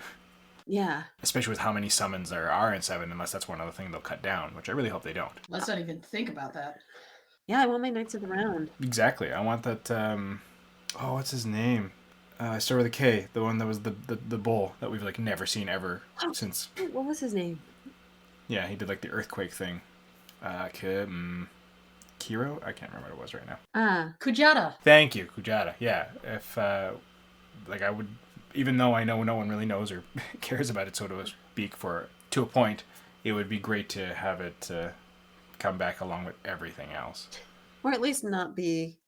Speaker 2: Yeah.
Speaker 1: Especially with how many summons there are in 7, unless that's one other thing they'll cut down, which I really hope they don't.
Speaker 3: Let's not even think about that.
Speaker 2: Yeah, I want my Knights of the Round.
Speaker 1: Exactly. I want that, what's his name? I start with a K, the one that was the bull that we've, like, never seen ever since...
Speaker 2: What was his name?
Speaker 1: Yeah, he did, like, the earthquake thing. Kiro? I can't remember what it was right now.
Speaker 3: Kujata.
Speaker 1: Thank you, Kujata. Yeah, if, I would... Even though I know no one really knows or cares about it, so to speak, to a point, it would be great to have it come back along with everything else.
Speaker 2: Or at least not be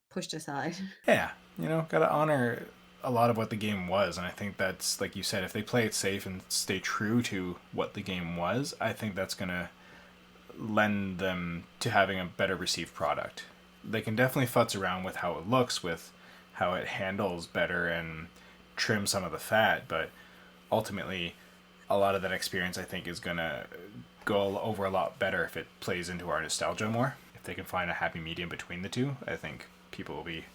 Speaker 2: pushed aside.
Speaker 1: Yeah, gotta honor a lot of what the game was, and I think that's, like you said, if they play it safe and stay true to what the game was, I think that's gonna lend them to having a better received product. They can definitely futz around with how it looks, with how it handles better, and trim some of the fat, but ultimately, a lot of that experience, I think, is gonna go over a lot better if it plays into our nostalgia more. If they can find a happy medium between the two, I think people will be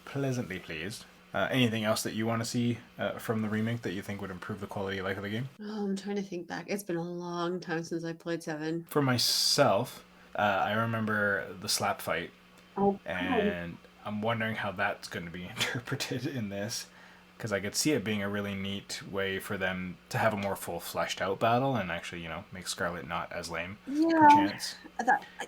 Speaker 1: pleasantly pleased. Anything else that you want to see from the remake that you think would improve the quality of life of the game?
Speaker 2: Oh, I'm trying to think back. It's been a long time since I played 7.
Speaker 1: For myself, I remember the slap fight,
Speaker 2: Oh,
Speaker 1: and I'm wondering how that's going to be interpreted in this, because I could see it being a really neat way for them to have a more full fleshed out battle and actually, make Scarlet not as lame,
Speaker 2: yeah.
Speaker 1: perchance.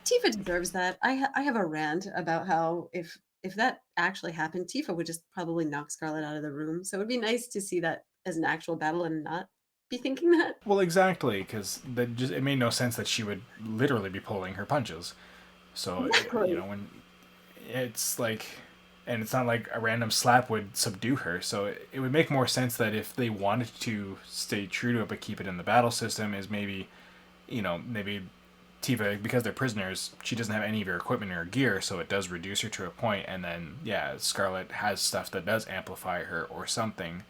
Speaker 2: Tifa deserves that. I have a rant about how if that actually happened, Tifa would just probably knock Scarlet out of the room. So it would be nice to see that as an actual battle and not be thinking that.
Speaker 1: Well, exactly, because it made no sense that she would literally be pulling her punches. So,
Speaker 2: Exactly.
Speaker 1: when it's like, and it's not like a random slap would subdue her, so it would make more sense that if they wanted to stay true to it but keep it in the battle system, is maybe, maybe Tifa, because they're prisoners, she doesn't have any of her equipment or gear, so it does reduce her to a point, and then, yeah, Scarlet has stuff that does amplify her or something,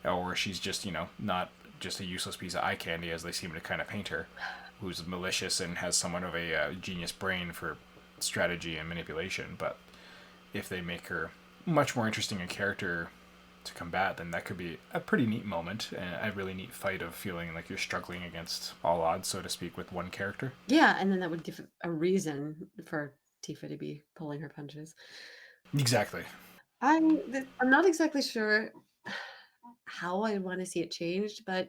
Speaker 1: or she's just, not just a useless piece of eye candy, as they seem to kind of paint her, who's malicious and has somewhat of a genius brain for strategy and manipulation. But if they make her much more interesting a character to combat, then that could be a pretty neat moment and a really neat fight of feeling like you're struggling against all odds, so to speak, with one character.
Speaker 2: Yeah, and then that would give a reason for Tifa to be pulling her punches.
Speaker 1: Exactly.
Speaker 2: I'm not exactly sure how I want to see it changed, but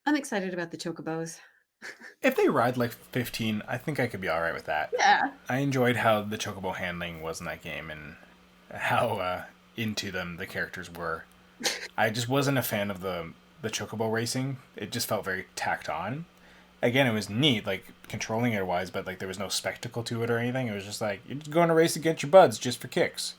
Speaker 2: I'm excited about the chocobos.
Speaker 1: If they ride like 15, I think I could be alright with that.
Speaker 2: Yeah.
Speaker 1: I enjoyed how the chocobo handling was in that game and how into them the characters were. I just wasn't a fan of the chocobo racing. It just felt very tacked on. Again, it was neat, like controlling it wise, but like there was no spectacle to it or anything. It was just like you're just going to race against your buds just for kicks.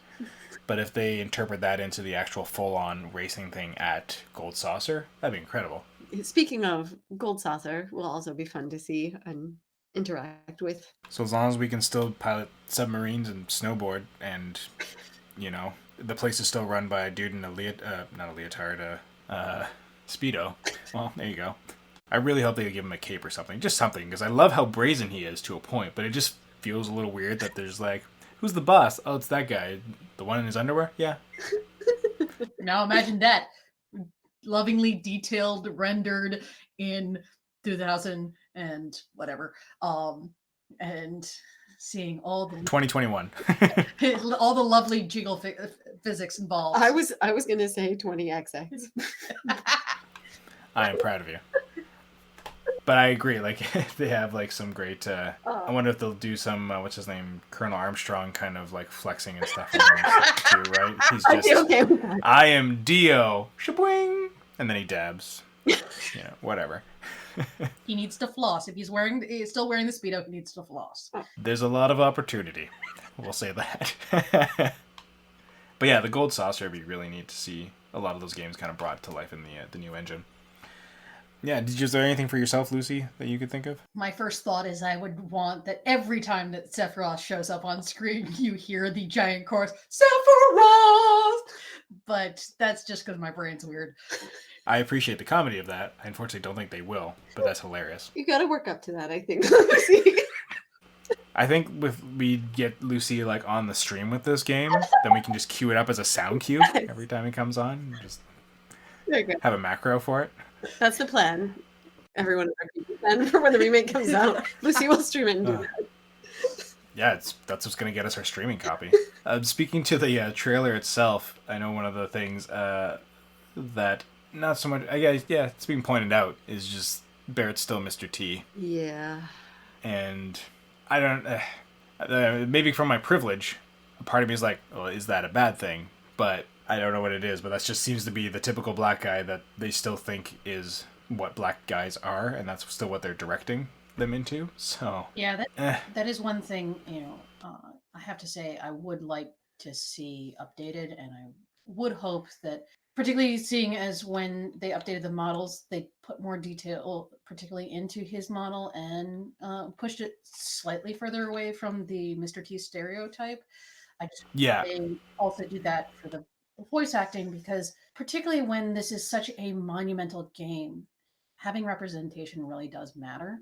Speaker 1: But if they interpret that into the actual full-on racing thing at Gold Saucer, that'd be incredible.
Speaker 2: Speaking of Gold Saucer, will also be fun to see and interact with.
Speaker 1: So as long as we can still pilot submarines and snowboard, and the place is still run by a dude in a not a leotard, speedo. Well, there you go. I really hope they give him a cape or something, just something, because I love how brazen he is to a point, but it just feels a little weird that there's like, who's the boss? Oh, it's that guy, the one in his underwear. Yeah.
Speaker 3: Now imagine that, lovingly detailed, rendered in 2000 and whatever, and seeing all the
Speaker 1: 2021.
Speaker 3: all the lovely jiggle physics involved.
Speaker 2: I was gonna say 20XX.
Speaker 1: I am proud of you. But I agree, like, they have, like, some great, I wonder if they'll do some, what's his name, Colonel Armstrong kind of, like, flexing and stuff too, right? He's just,
Speaker 2: okay with that.
Speaker 1: I am Dio, shabwing, and then he dabs. Whatever.
Speaker 3: He needs to floss. If he's still wearing the Speedo, he needs to floss.
Speaker 1: There's a lot of opportunity. We'll say that. But yeah, the Gold Saucer would be really neat to see a lot of those games kind of brought to life in the new engine. Yeah, is there anything for yourself, Lucy, that you could think of?
Speaker 3: My first thought is I would want that every time that Sephiroth shows up on screen, you hear the giant chorus, Sephiroth! But that's just because my brain's weird.
Speaker 1: I appreciate the comedy of that. I unfortunately don't think they will, but that's hilarious.
Speaker 2: You gotta work up to that, I think.
Speaker 1: I think if we get Lucy like on the stream with this game, then we can just cue it up as a sound cue every time it comes on. Just have a macro for it.
Speaker 2: That's the plan. Everyone plan for when the remake comes out. Lucy will stream it and do that.
Speaker 1: Yeah, that's what's going to get us our streaming copy. Speaking to the trailer itself, I know one of the things that not so much, I guess, yeah, it's being pointed out, is just Barrett's still Mr. T.
Speaker 2: Yeah.
Speaker 1: And I don't, maybe from my privilege, a part of me is like, well, is that a bad thing? But I don't know what it is, but that just seems to be the typical black guy that they still think is what black guys are, and that's still what they're directing them into. So
Speaker 3: yeah, that is one thing. I have to say I would like to see updated, and I would hope that, particularly seeing as when they updated the models, they put more detail, particularly into his model, and pushed it slightly further away from the Mr. T stereotype. I just
Speaker 1: Yeah.
Speaker 3: they also do that for the voice acting, because particularly when this is such a monumental game, having representation really does matter.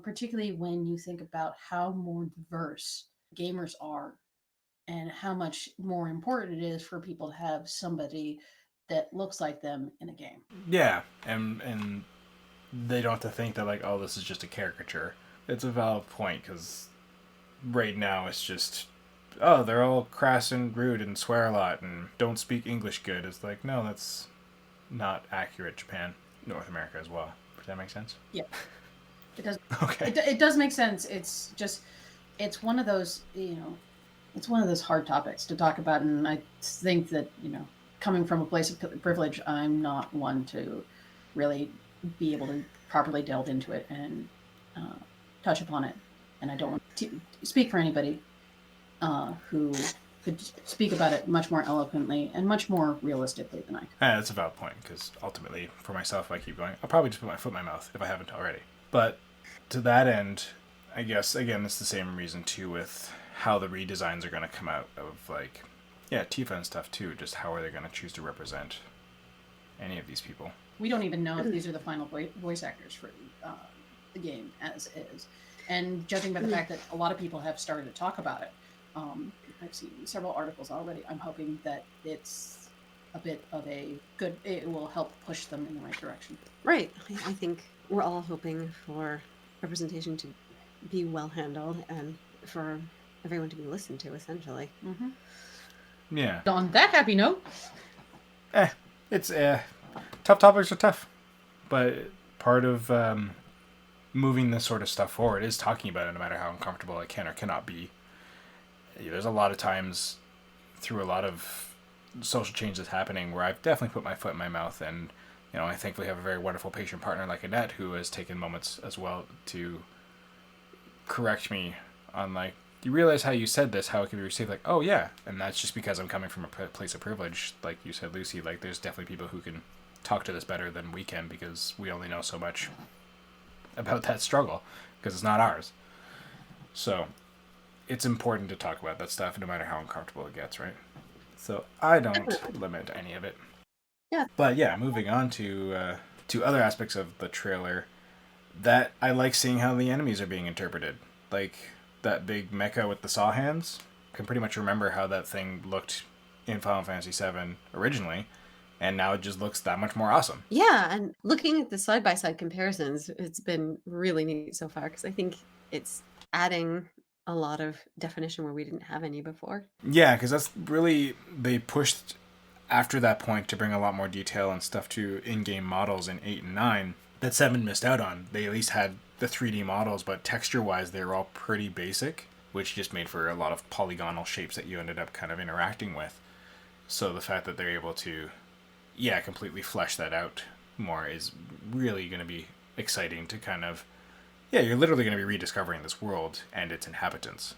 Speaker 3: Particularly when you think about how more diverse gamers are, and how much more important it is for people to have somebody that looks like them in a game.
Speaker 1: Yeah, and they don't have to think that like, oh, this is just a caricature. It's a valid point because right now it's just, oh, they're all crass and rude and swear a lot and don't speak English good. It's like, no, that's not accurate. Japan, North America as well. Does that make sense?
Speaker 3: Yeah, it does.
Speaker 1: Okay.
Speaker 3: It does make sense. It's just, it's one of those, it's one of those hard topics to talk about, and I think that, coming from a place of privilege, I'm not one to really be able to properly delve into it and touch upon it. And I don't want to speak for anybody who could speak about it much more eloquently and much more realistically than I could.
Speaker 1: That's a valid point, because ultimately, for myself, if I keep going, I'll probably just put my foot in my mouth if I haven't already. But to that end, I guess, again, it's the same reason, too, with how the redesigns are going to come out of, like, yeah, Tifa and stuff, too. Just how are they going to choose to represent any of these people?
Speaker 3: We don't even know if these are the final voice actors for the game as is. And judging by the fact that a lot of people have started to talk about it, I've seen several articles already. I'm hoping that it's a bit of a good, it will help push them in the right direction.
Speaker 2: Right. I think we're all hoping for representation to be well handled and for everyone to be listened to, essentially.
Speaker 3: Mm-hmm.
Speaker 1: Yeah.
Speaker 3: On that happy note,
Speaker 1: It's tough topics are tough, but part of moving this sort of stuff forward is talking about it, no matter how uncomfortable it can or cannot be. There's a lot of times through a lot of social change that's happening where I've definitely put my foot in my mouth, and I thankfully have a very wonderful patient partner like Annette who has taken moments as well to correct me on, like, you realize how you said this, how it could be received, like, oh yeah, and that's just because I'm coming from a place of privilege, like you said, Lucy. Like, there's definitely people who can talk to this better than we can, because we only know so much about that struggle because it's not ours. So it's important to talk about that stuff, no matter how uncomfortable it gets, right? So I don't limit any of it.
Speaker 2: Yeah.
Speaker 1: But yeah, moving on to other aspects of the trailer, that I like seeing how the enemies are being interpreted. Like that big mecha with the saw hands. I can pretty much remember how that thing looked in Final Fantasy VII originally, and now it just looks that much more awesome.
Speaker 2: Yeah, and looking at the side-by-side comparisons, it's been really neat so far, because I think it's adding a lot of definition where we didn't have any before.
Speaker 1: Yeah, because that's really, they pushed after that point to bring a lot more detail and stuff to in-game models in 8 and 9 that 7 missed out on. They at least had the 3D models, but texture-wise they were all pretty basic, which just made for a lot of polygonal shapes that you ended up kind of interacting with. So the fact that they're able to, completely flesh that out more is really going to be exciting to kind of, you're literally going to be rediscovering this world and its inhabitants.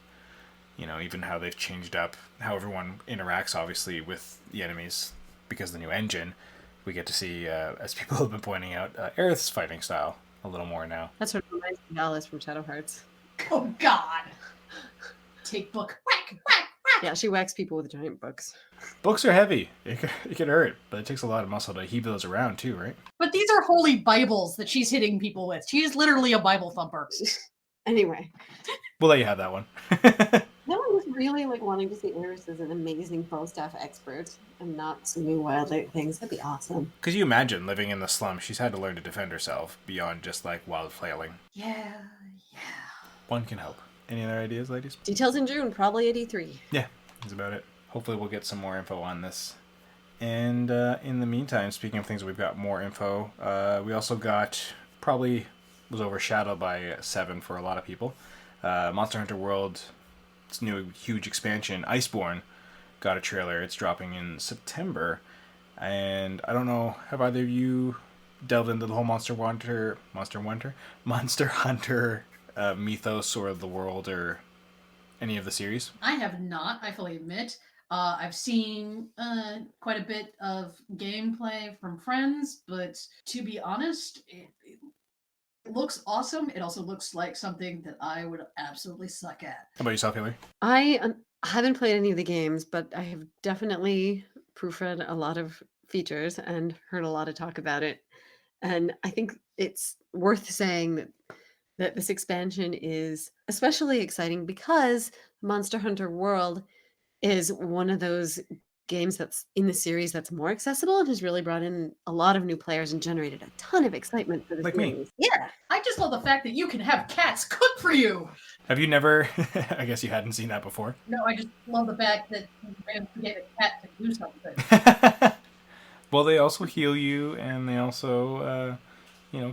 Speaker 1: Even how they've changed up how everyone interacts, obviously, with the enemies because of the new engine. We get to see, as people have been pointing out, Aerith's fighting style a little more now.
Speaker 2: That's what reminds me of Alice from Shadow Hearts.
Speaker 3: oh God, take book, whack, whack, whack.
Speaker 2: Yeah, she whacks people with giant books.
Speaker 1: Books are heavy. It can hurt, but it takes a lot of muscle to heave those around too, right?
Speaker 3: But these are holy Bibles that she's hitting people with. She is literally a Bible thumper.
Speaker 2: Anyway.
Speaker 1: We'll let you have that one.
Speaker 2: No, I was really wanting to see Iris as an amazing bow staff expert and not swinging wild things. That'd be awesome.
Speaker 1: Because you imagine living in the slum, she's had to learn to defend herself beyond just wild flailing.
Speaker 3: Yeah.
Speaker 1: One can hope. Any other ideas, ladies?
Speaker 2: Details in June, probably at E3.
Speaker 1: Yeah, that's about it. Hopefully we'll get some more info on this. And in the meantime, speaking of things we've got more info, we also got, probably was overshadowed by 7 for a lot of people, Monster Hunter World, its new huge expansion, Iceborne, got a trailer. It's dropping in September. And I don't know, have either of you delved into the whole Monster Hunter mythos or the world or any of the series?
Speaker 3: I have not, I fully admit. I've seen quite a bit of gameplay from friends, but to be honest, it looks awesome. It also looks like something that I would absolutely suck at.
Speaker 1: How about yourself, Hilary?
Speaker 2: I haven't played any of the games, but I have definitely proofread a lot of features and heard a lot of talk about it. And I think it's worth saying that this expansion is especially exciting because Monster Hunter World is one of those games that's in the series that's more accessible and has really brought in a lot of new players and generated a ton of excitement for the
Speaker 1: Like me.
Speaker 2: series. Yeah.
Speaker 3: I just love the fact that you can have cats cook for you.
Speaker 1: Have you never? I guess you hadn't seen that before.
Speaker 3: No, I just love the fact that you randomly get a cat to do something.
Speaker 1: Well, they also heal you, and they also,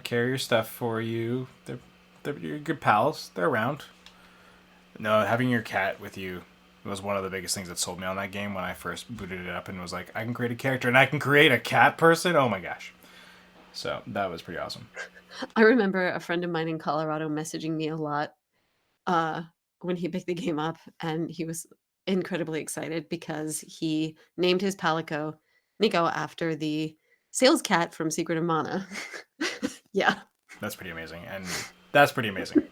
Speaker 1: carry your stuff for you. They're your good pals. They're around. No, having your cat with you was one of the biggest things that sold me on that game when I first booted it up and was like, I can create a character and I can create a cat person. Oh my gosh. So that was pretty awesome.
Speaker 2: I remember a friend of mine in Colorado messaging me a lot when he picked the game up, and he was incredibly excited because he named his Palico Nico after the sales cat from Secret of Mana. Yeah.
Speaker 1: That's pretty amazing. And that's pretty amazing.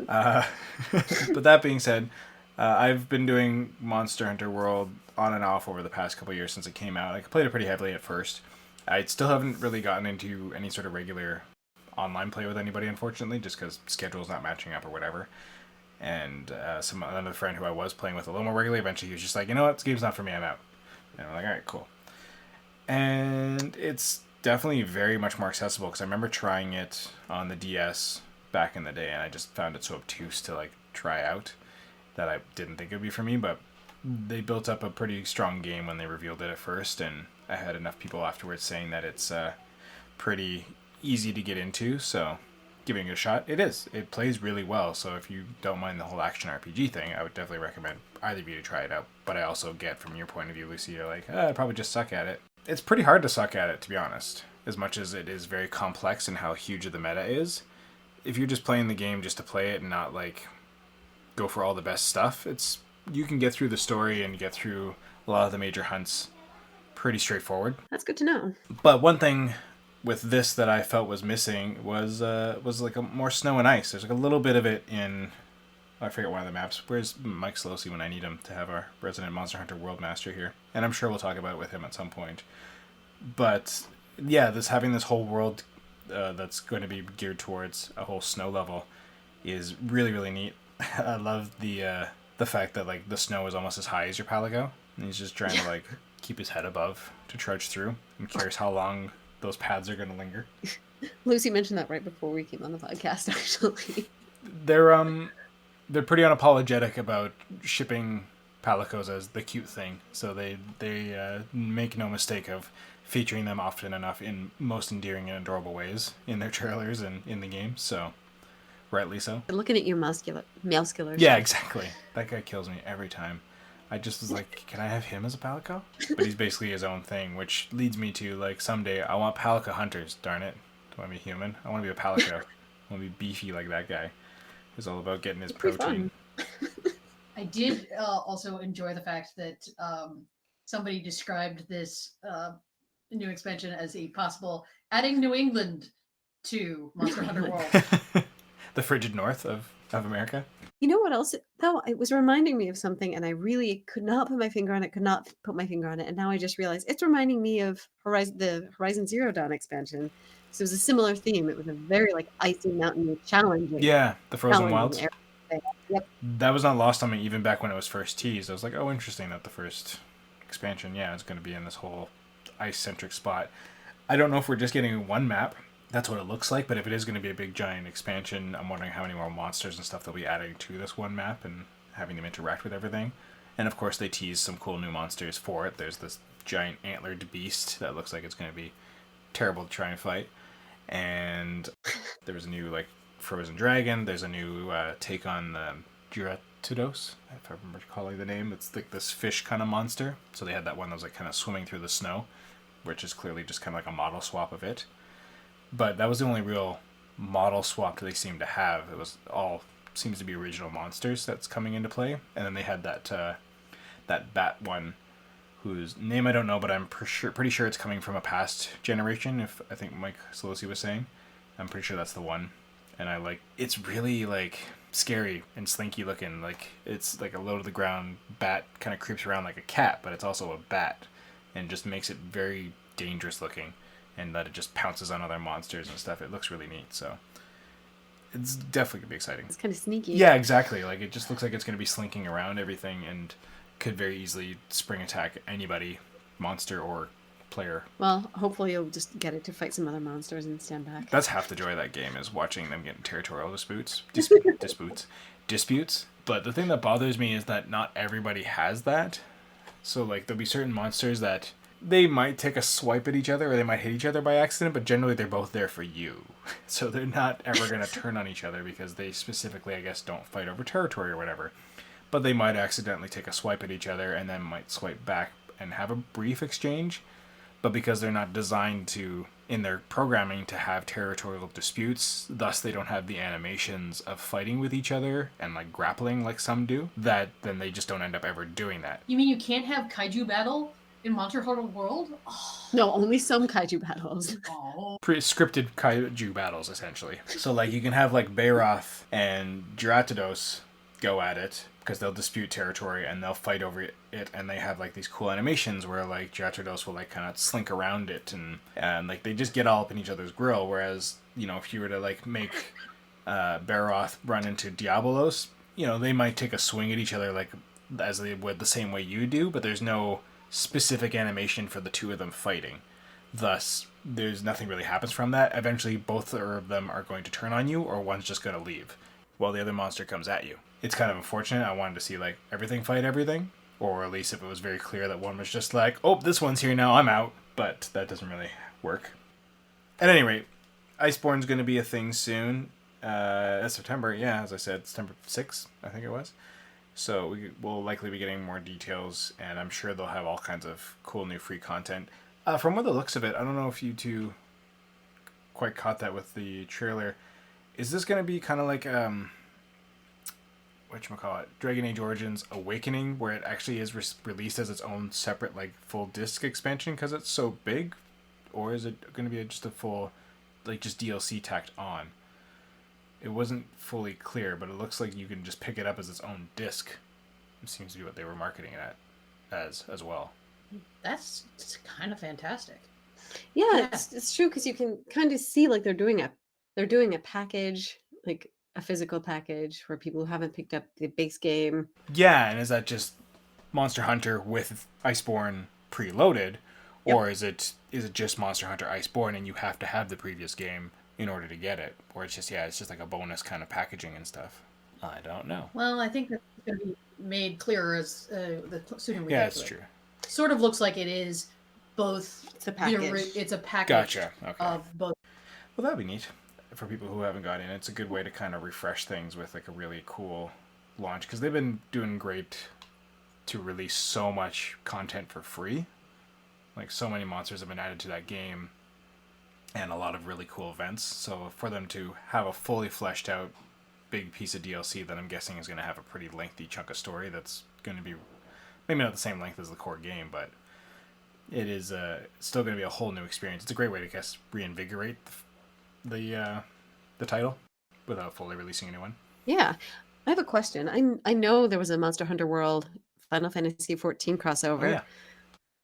Speaker 1: But that being said, I've been doing Monster Hunter World on and off over the past couple years since it came out. I played it pretty heavily at first. I still haven't really gotten into any sort of regular online play with anybody, unfortunately, just because schedule's not matching up or whatever. And another friend who I was playing with a little more regularly, eventually he was just like, you know what, this game's not for me, I'm out. And I'm like, all right, cool. And it's definitely very much more accessible because I remember trying it on the DS back in the day, and I just found it so obtuse to like try out that I didn't think it would be for me. But they built up a pretty strong game when they revealed it at first, and I had enough people afterwards saying that it's pretty easy to get into, so giving it a shot. It is. It plays really well, so if you don't mind the whole action RPG thing, I would definitely recommend either of you to try it out. But I also get from your point of view, Lucy, you're like, I'd probably just suck at it. It's pretty hard to suck at it, to be honest, as much as it is very complex in how huge the meta is. If you're just playing the game just to play it and not like go for all the best stuff, you can get through the story and get through a lot of the major hunts pretty straightforward.
Speaker 2: That's good to know.
Speaker 1: But one thing with this that I felt was missing was like a more snow and ice. There's like a little bit of it in, I forget one of the maps. Where's Mike Slosey when I need him to have our resident Monster Hunter World Master here? And I'm sure we'll talk about it with him at some point. But yeah, having this whole world that's going to be geared towards a whole snow level is really, really neat. I love the fact that like the snow is almost as high as your Palico, and he's just trying to like keep his head above to trudge through, and cares how long those paths are going to linger.
Speaker 2: Lucy mentioned that right before we came on the podcast, actually.
Speaker 1: They're pretty unapologetic about shipping Palicos as the cute thing, so they make no mistake of featuring them often enough in most endearing and adorable ways in their trailers and in the game, so rightly so.
Speaker 2: Looking at you, muscular.
Speaker 1: Yeah, exactly. That guy kills me every time. I just was like, can I have him as a Palico? But he's basically his own thing, which leads me to, like, someday I want Palico hunters, darn it. Do I want to be human? I want to be a Palico. I want to be beefy like that guy. It's all about getting his protein.
Speaker 3: I did also enjoy the fact that somebody described this new expansion as a possible adding New England to Monster Hunter World.
Speaker 1: The frigid north of America.
Speaker 2: You know what else, though? It was reminding me of something, and I really could not put my finger on it, and now I just realized it's reminding me of the Horizon Zero Dawn expansion. So it was a similar theme. It was a very, like, icy mountain challenging.
Speaker 1: Yeah, the Frozen Wilds.
Speaker 2: Area. Yep.
Speaker 1: That was not lost on me even back when it was first teased. I was like, oh, interesting that the first expansion, yeah, it's going to be in this whole ice-centric spot. I don't know if we're just getting one map. That's what it looks like, but if it is going to be a big giant expansion, I'm wondering how many more monsters and stuff they'll be adding to this one map and having them interact with everything. And of course they tease some cool new monsters for it. There's this giant antlered beast that looks like it's going to be terrible to try and fight. And there was a new like frozen dragon. There's a new take on the Giratudos, if I remember calling the name. It's like this fish kind of monster. So they had that one that was like kind of swimming through the snow, which is clearly just kind of like a model swap of it. But that was the only real model swap that they seemed to have. It was all seems to be original monsters that's coming into play. And then they had that bat one whose name I don't know, but I'm pretty sure it's coming from a past generation. If I think Mike Solosi was saying, I'm pretty sure that's the one. And it's really like scary and slinky looking. Like it's like a low to the ground bat, kind of creeps around like a cat, but it's also a bat, and just makes it very dangerous looking, and that it just pounces on other monsters and stuff. It looks really neat. So it's definitely gonna be exciting.
Speaker 2: It's kind of sneaky.
Speaker 1: Yeah, exactly. Like it just looks like it's gonna be slinking around everything and could very easily spring attack anybody, monster or player.
Speaker 2: Well, hopefully you'll just get it to fight some other monsters and stand back.
Speaker 1: That's half the joy of that game, is watching them get in territorial disputes. But the thing that bothers me is that not everybody has that. So like there'll be certain monsters that they might take a swipe at each other or they might hit each other by accident, but generally they're both there for you. So they're not ever going to turn on each other because they specifically, I guess, don't fight over territory or whatever. But they might accidentally take a swipe at each other and then might swipe back and have a brief exchange. But because they're not designed to, in their programming, to have territorial disputes, thus they don't have the animations of fighting with each other and like grappling like some do, that then they just don't end up ever doing that.
Speaker 3: You mean you can't have kaiju battle in Monster Hunter World? Oh.
Speaker 2: No, only some kaiju battles.
Speaker 3: Oh.
Speaker 1: Pre-scripted kaiju battles, essentially. So like you can have like Bayroth and Giratidos go at it, because they'll dispute territory and they'll fight over it, and they have like these cool animations where like Giratidos will like kind of slink around it, and like they just get all up in each other's grill. Whereas, you know, if you were to like make Bayroth run into Diabolos, you know, they might take a swing at each other like as they would the same way you do, but there's no specific animation for the two of them fighting. Thus, there's nothing really happens from that. Eventually, both of them are going to turn on you, or one's just going to leave while the other monster comes at you. It's kind of unfortunate. I wanted to see like everything fight everything, or at least if it was very clear that one was just like, oh, this one's here now, I'm out. But that doesn't really work. At any rate, Iceborne's going to be a thing soon. September, yeah, as I said, September 6th, I think it was. So we will likely be getting more details, and I'm sure they'll have all kinds of cool new free content. From what the looks of it, I don't know if you two quite caught that with the trailer. Is this going to be kind of like whatchamacallit, Dragon Age Origins Awakening, where it actually is released as its own separate like full disc expansion because it's so big, or is it going to be just a full like just DLC tacked on? It wasn't fully clear, but it looks like you can just pick it up as its own disc. It seems to be what they were marketing it as well.
Speaker 3: That's kind of fantastic.
Speaker 2: Yeah. It's true, because you can kind of see like they're doing a package, like a physical package for people who haven't picked up the base game.
Speaker 1: Yeah, and is that just Monster Hunter with Iceborne preloaded, or is it just Monster Hunter Iceborne and you have to have the previous game in order to get it, or it's just like a bonus kind of packaging and stuff? I don't know.
Speaker 3: Well, I think that's going to be made clearer as the sooner we get to it.
Speaker 1: Yeah, that's true.
Speaker 3: Sort of looks like it is both.
Speaker 2: It's a package.
Speaker 3: It's a package.
Speaker 1: Gotcha. Okay.
Speaker 3: Of both.
Speaker 1: Well, that'd be neat for people who haven't got in. It's a good way to kind of refresh things with like a really cool launch, because they've been doing great to release so much content for free. Like so many monsters have been added to that game, and a lot of really cool events. So for them to have a fully fleshed out big piece of DLC that I'm guessing is going to have a pretty lengthy chunk of story that's going to be maybe not the same length as the core game, but it is still going to be a whole new experience. It's a great way to, I guess, reinvigorate the title without fully releasing a new one.
Speaker 2: Yeah. I have a question. I know there was a Monster Hunter World Final Fantasy XIV crossover.
Speaker 1: Oh, yeah.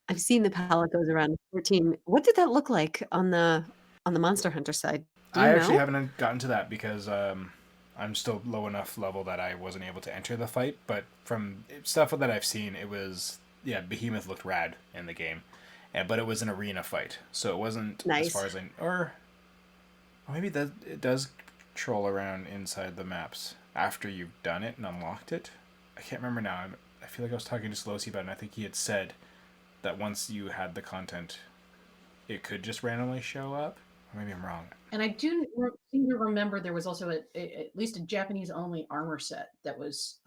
Speaker 2: I've seen the palette goes around 14. What did that look like on the Monster Hunter side? Do you
Speaker 1: I
Speaker 2: know?
Speaker 1: actually haven't gotten to that because I'm still low enough level that I wasn't able to enter the fight. But from stuff that I've seen, it was, Behemoth looked rad in the game, but it was an arena fight, so it wasn't
Speaker 2: Nice.
Speaker 1: as far as or maybe that it does troll around inside the maps after you've done it and unlocked it. I can't remember now. I feel like I was talking to Slowsy about it, and I think he had said that once you had the content, it could just randomly show up. Or maybe I'm wrong.
Speaker 3: And I do seem to remember there was also at least a Japanese-only armor set that was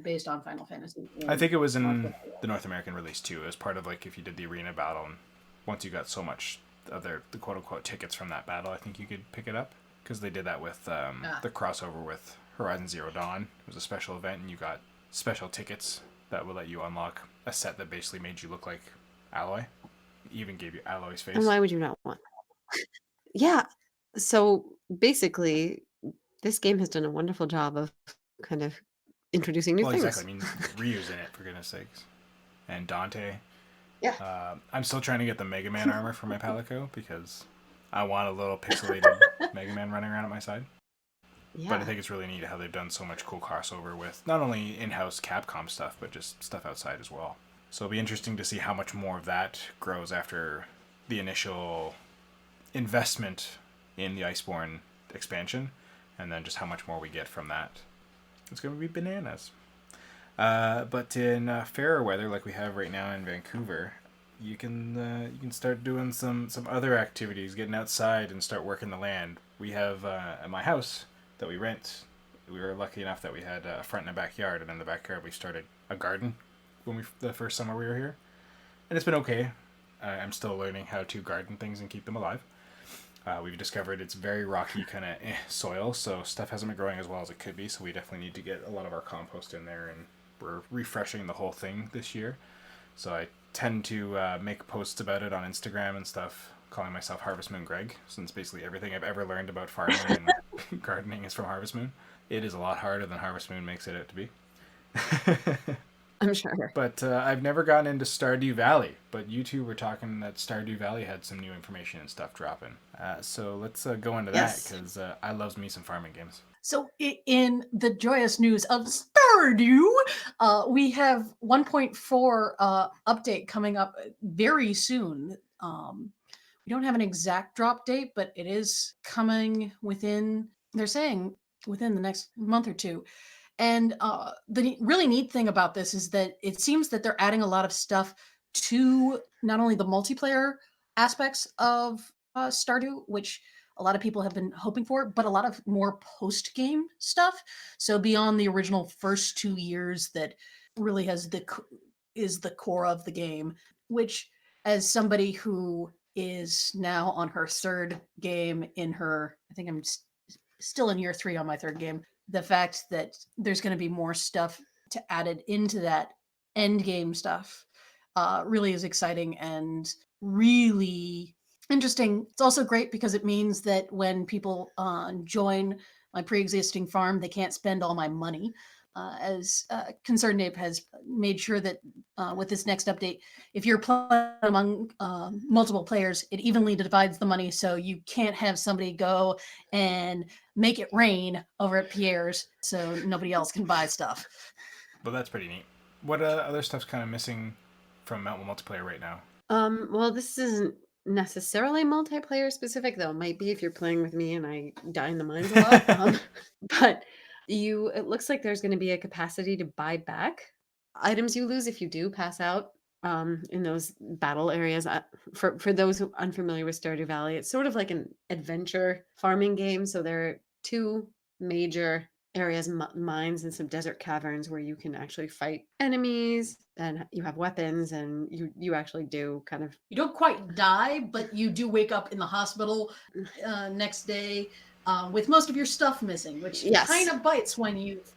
Speaker 3: based on Final Fantasy.
Speaker 1: I think it was in the North American release too. It was part of like if you did the arena battle, and once you got so much of the quote-unquote tickets from that battle, I think you could pick it up, because they did that with the crossover with Horizon Zero Dawn. It was a special event, and you got special tickets that would let you unlock a set that basically made you look like Aloy. Even gave you Aloy's face.
Speaker 2: And why would you not want? Yeah. So basically, this game has done a wonderful job of kind of introducing new
Speaker 1: Well,
Speaker 2: things.
Speaker 1: exactly. I mean, Ryu's in it, for goodness sakes. And Dante.
Speaker 2: Yeah.
Speaker 1: I'm still trying to get the Mega Man armor for my Palico because I want a little pixelated Mega Man running around at my side.
Speaker 2: Yeah.
Speaker 1: But I think it's really neat how they've done so much cool crossover with not only in-house Capcom stuff, but just stuff outside as well. So it'll be interesting to see how much more of that grows after the initial investment in the Iceborne expansion, and then just how much more we get from that. It's going to be bananas. But in fairer weather, like we have right now in Vancouver, you can start doing some other activities, getting outside and start working the land. We have at my house that we rent, we were lucky enough that we had a front and a backyard, and in the backyard we started a garden when the first summer we were here, and it's been okay. I'm still learning how to garden things and keep them alive. We've discovered it's very rocky kind of soil, so stuff hasn't been growing as well as it could be, so we definitely need to get a lot of our compost in there, and we're refreshing the whole thing this year. So I tend to make posts about it on Instagram and stuff, calling myself Harvest Moon Greg, since basically everything I've ever learned about farming and gardening is from Harvest Moon. It is a lot harder than Harvest Moon makes it out to be.
Speaker 2: I'm sure.
Speaker 1: But I've never gotten into Stardew Valley. But you two were talking that Stardew Valley had some new information and stuff dropping. So let's go into that, because I love me some farming games.
Speaker 3: So in the joyous news of Stardew, we have 1.4 update coming up very soon. We don't have an exact drop date, but it is coming within, they're saying, within the next month or two. And the really neat thing about this is that it seems that they're adding a lot of stuff to not only the multiplayer aspects of Stardew, which a lot of people have been hoping for, but a lot of more post-game stuff. So beyond the original first 2 years that really is the core of the game, which, as somebody who is now on her third game in her, I think I'm still in year 3 on my third game, the fact that there's going to be more stuff to added into that end game stuff really is exciting and really interesting. It's also great because it means that when people join my pre-existing farm, they can't spend all my money. As Concerned Ape has made sure that with this next update, if you're playing among multiple players, it evenly divides the money, so you can't have somebody go and make it rain over at Pierre's so nobody else can buy stuff.
Speaker 1: But that's pretty neat. What other stuff's kind of missing from Mountain Multiplayer right now?
Speaker 2: Well, this isn't necessarily multiplayer specific, though. It might be if you're playing with me and I die in the mines a lot. But it looks like there's going to be a capacity to buy back items you lose if you do pass out in those battle areas. For those who are unfamiliar with Stardew Valley, it's sort of like an adventure farming game. So there are 2 major areas, mines and some desert caverns, where you can actually fight enemies, and you have weapons, and you actually do kind of,
Speaker 3: You don't quite die, but you do wake up in the hospital next day with most of your stuff missing, which kind of bites when you've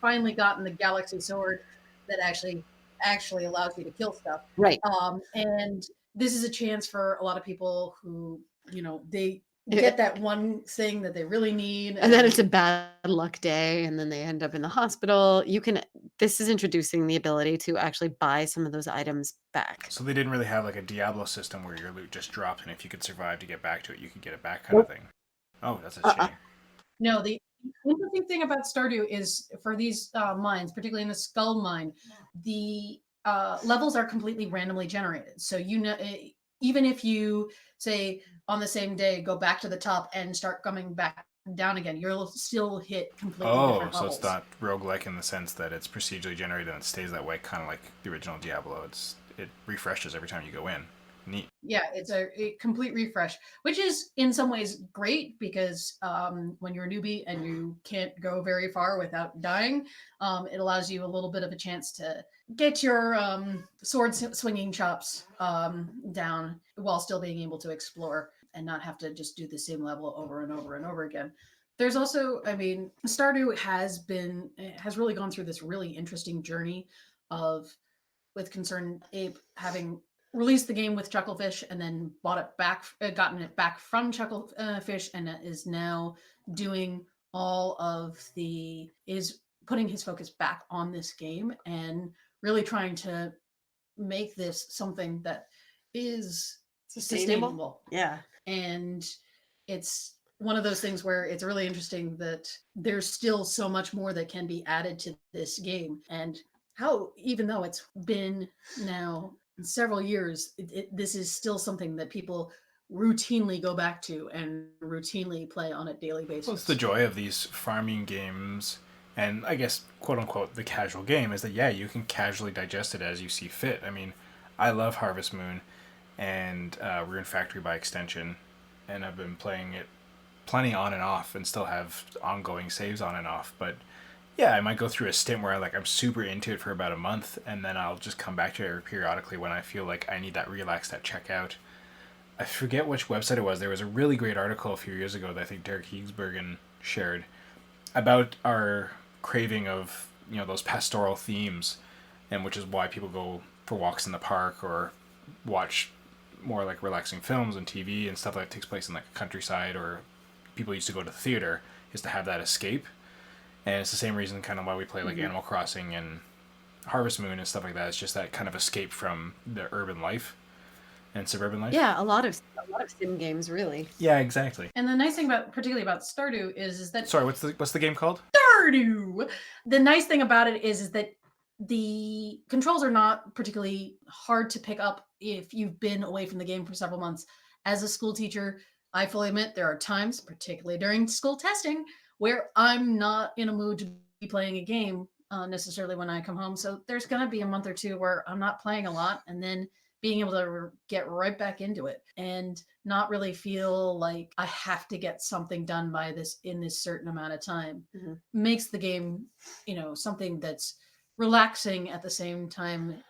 Speaker 3: finally gotten the galaxy sword that actually allows you to kill stuff.
Speaker 2: right.
Speaker 3: And this is a chance for a lot of people who they get that one thing that they really need,
Speaker 2: And then it's a bad luck day, and then they end up in the hospital. This is introducing the ability to actually buy some of those items back.
Speaker 1: So they didn't really have like a Diablo system where your loot just dropped, and if you could survive to get back to it, you could get it back, kind of thing. Oh, that's a shame.
Speaker 3: No, the interesting thing about Stardew is for these mines, particularly in the Skull mine, the levels are completely randomly generated. So even if you say on the same day go back to the top and start coming back down again, you'll still hit completely different levels.
Speaker 1: So it's not roguelike in the sense that it's procedurally generated and it stays that way, kind of like the original Diablo. It refreshes every time you go in. Neat.
Speaker 3: Yeah, it's a complete refresh, which is in some ways great because when you're a newbie and you can't go very far without dying, it allows you a little bit of a chance to get your sword swinging chops down while still being able to explore and not have to just do the same level over and over and over again. There's also, Stardew has really gone through this really interesting journey of with Concerned Ape having released the game with Chucklefish and then bought it back, gotten it back from Chucklefish, and is now doing is putting his focus back on this game and really trying to make this something that is sustainable.
Speaker 2: Yeah.
Speaker 3: And it's one of those things where it's really interesting that there's still so much more that can be added to this game, and how, even though it's been now several years, this is still something that people routinely go back to and routinely play on a daily basis.
Speaker 1: Well, it's the joy of these farming games, and I guess, quote unquote, the casual game is that, yeah, you can casually digest it as you see fit. I mean, I love Harvest Moon and Rune Factory by extension, and I've been playing it plenty on and off and still have ongoing saves on and off, but yeah, I might go through a stint where I'm super into it for about a month, and then I'll just come back to it periodically when I feel like I need that relax, that check out. I forget which website it was. There was a really great article a few years ago that I think Derek Hiegsbergen shared about our craving of, those pastoral themes, and which is why people go for walks in the park or watch more like relaxing films and TV and stuff that takes place in like a countryside, or people used to go to the theater, is to have that escape. And it's the same reason kind of why we play like Animal Crossing and Harvest Moon and stuff like that. It's just that kind of escape from the urban life and suburban life.
Speaker 2: Yeah, a lot of sim games, really.
Speaker 1: Yeah, exactly.
Speaker 3: And the nice thing particularly about Stardew is that...
Speaker 1: Sorry, what's the game called?
Speaker 3: Stardew! The nice thing about it is that the controls are not particularly hard to pick up if you've been away from the game for several months. As a school teacher, I fully admit there are times, particularly during school testing, where I'm not in a mood to be playing a game necessarily when I come home. So there's going to be a month or two where I'm not playing a lot, and then being able to get right back into it and not really feel like I have to get something done in this certain amount of time makes the game, something that's relaxing at the same time,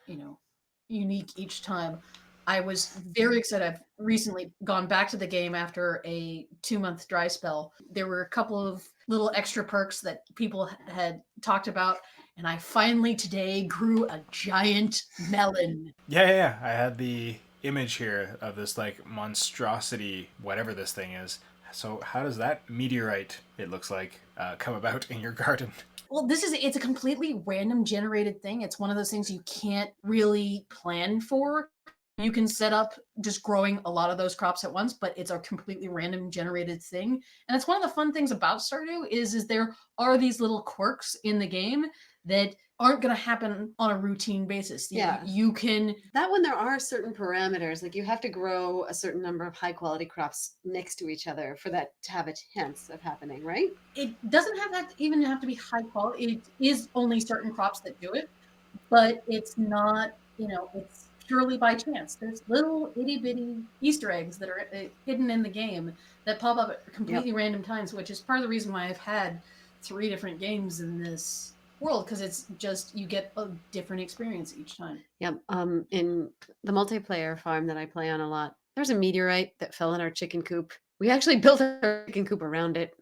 Speaker 3: unique each time. I was very excited. I've recently gone back to the game after a 2-month dry spell. There were a couple of little extra perks that people had talked about, and I finally today grew a giant melon.
Speaker 1: Yeah. I had the image here of this like monstrosity, whatever this thing is. So how does that meteorite, it looks like, come about in your garden?
Speaker 3: Well, it's a completely random generated thing. It's one of those things you can't really plan for. You can set up just growing a lot of those crops at once, but it's a completely random generated thing. And it's one of the fun things about Stardew is there are these little quirks in the game that aren't going to happen on a routine basis.
Speaker 2: Yeah.
Speaker 3: You can...
Speaker 2: That one, there are certain parameters. Like you have to grow a certain number of high quality crops next to each other for that to have a chance of happening, right?
Speaker 3: It doesn't even have to be high quality. It is only certain crops that do it, but it's not, it's purely by chance. There's little itty bitty Easter eggs that are hidden in the game that pop up at completely random times, which is part of the reason why I've had 3 different games in this world, because it's just, you get a different experience each time.
Speaker 2: Yep. In the multiplayer farm that I play on a lot, there's a meteorite that fell in our chicken coop. We actually built our chicken coop around it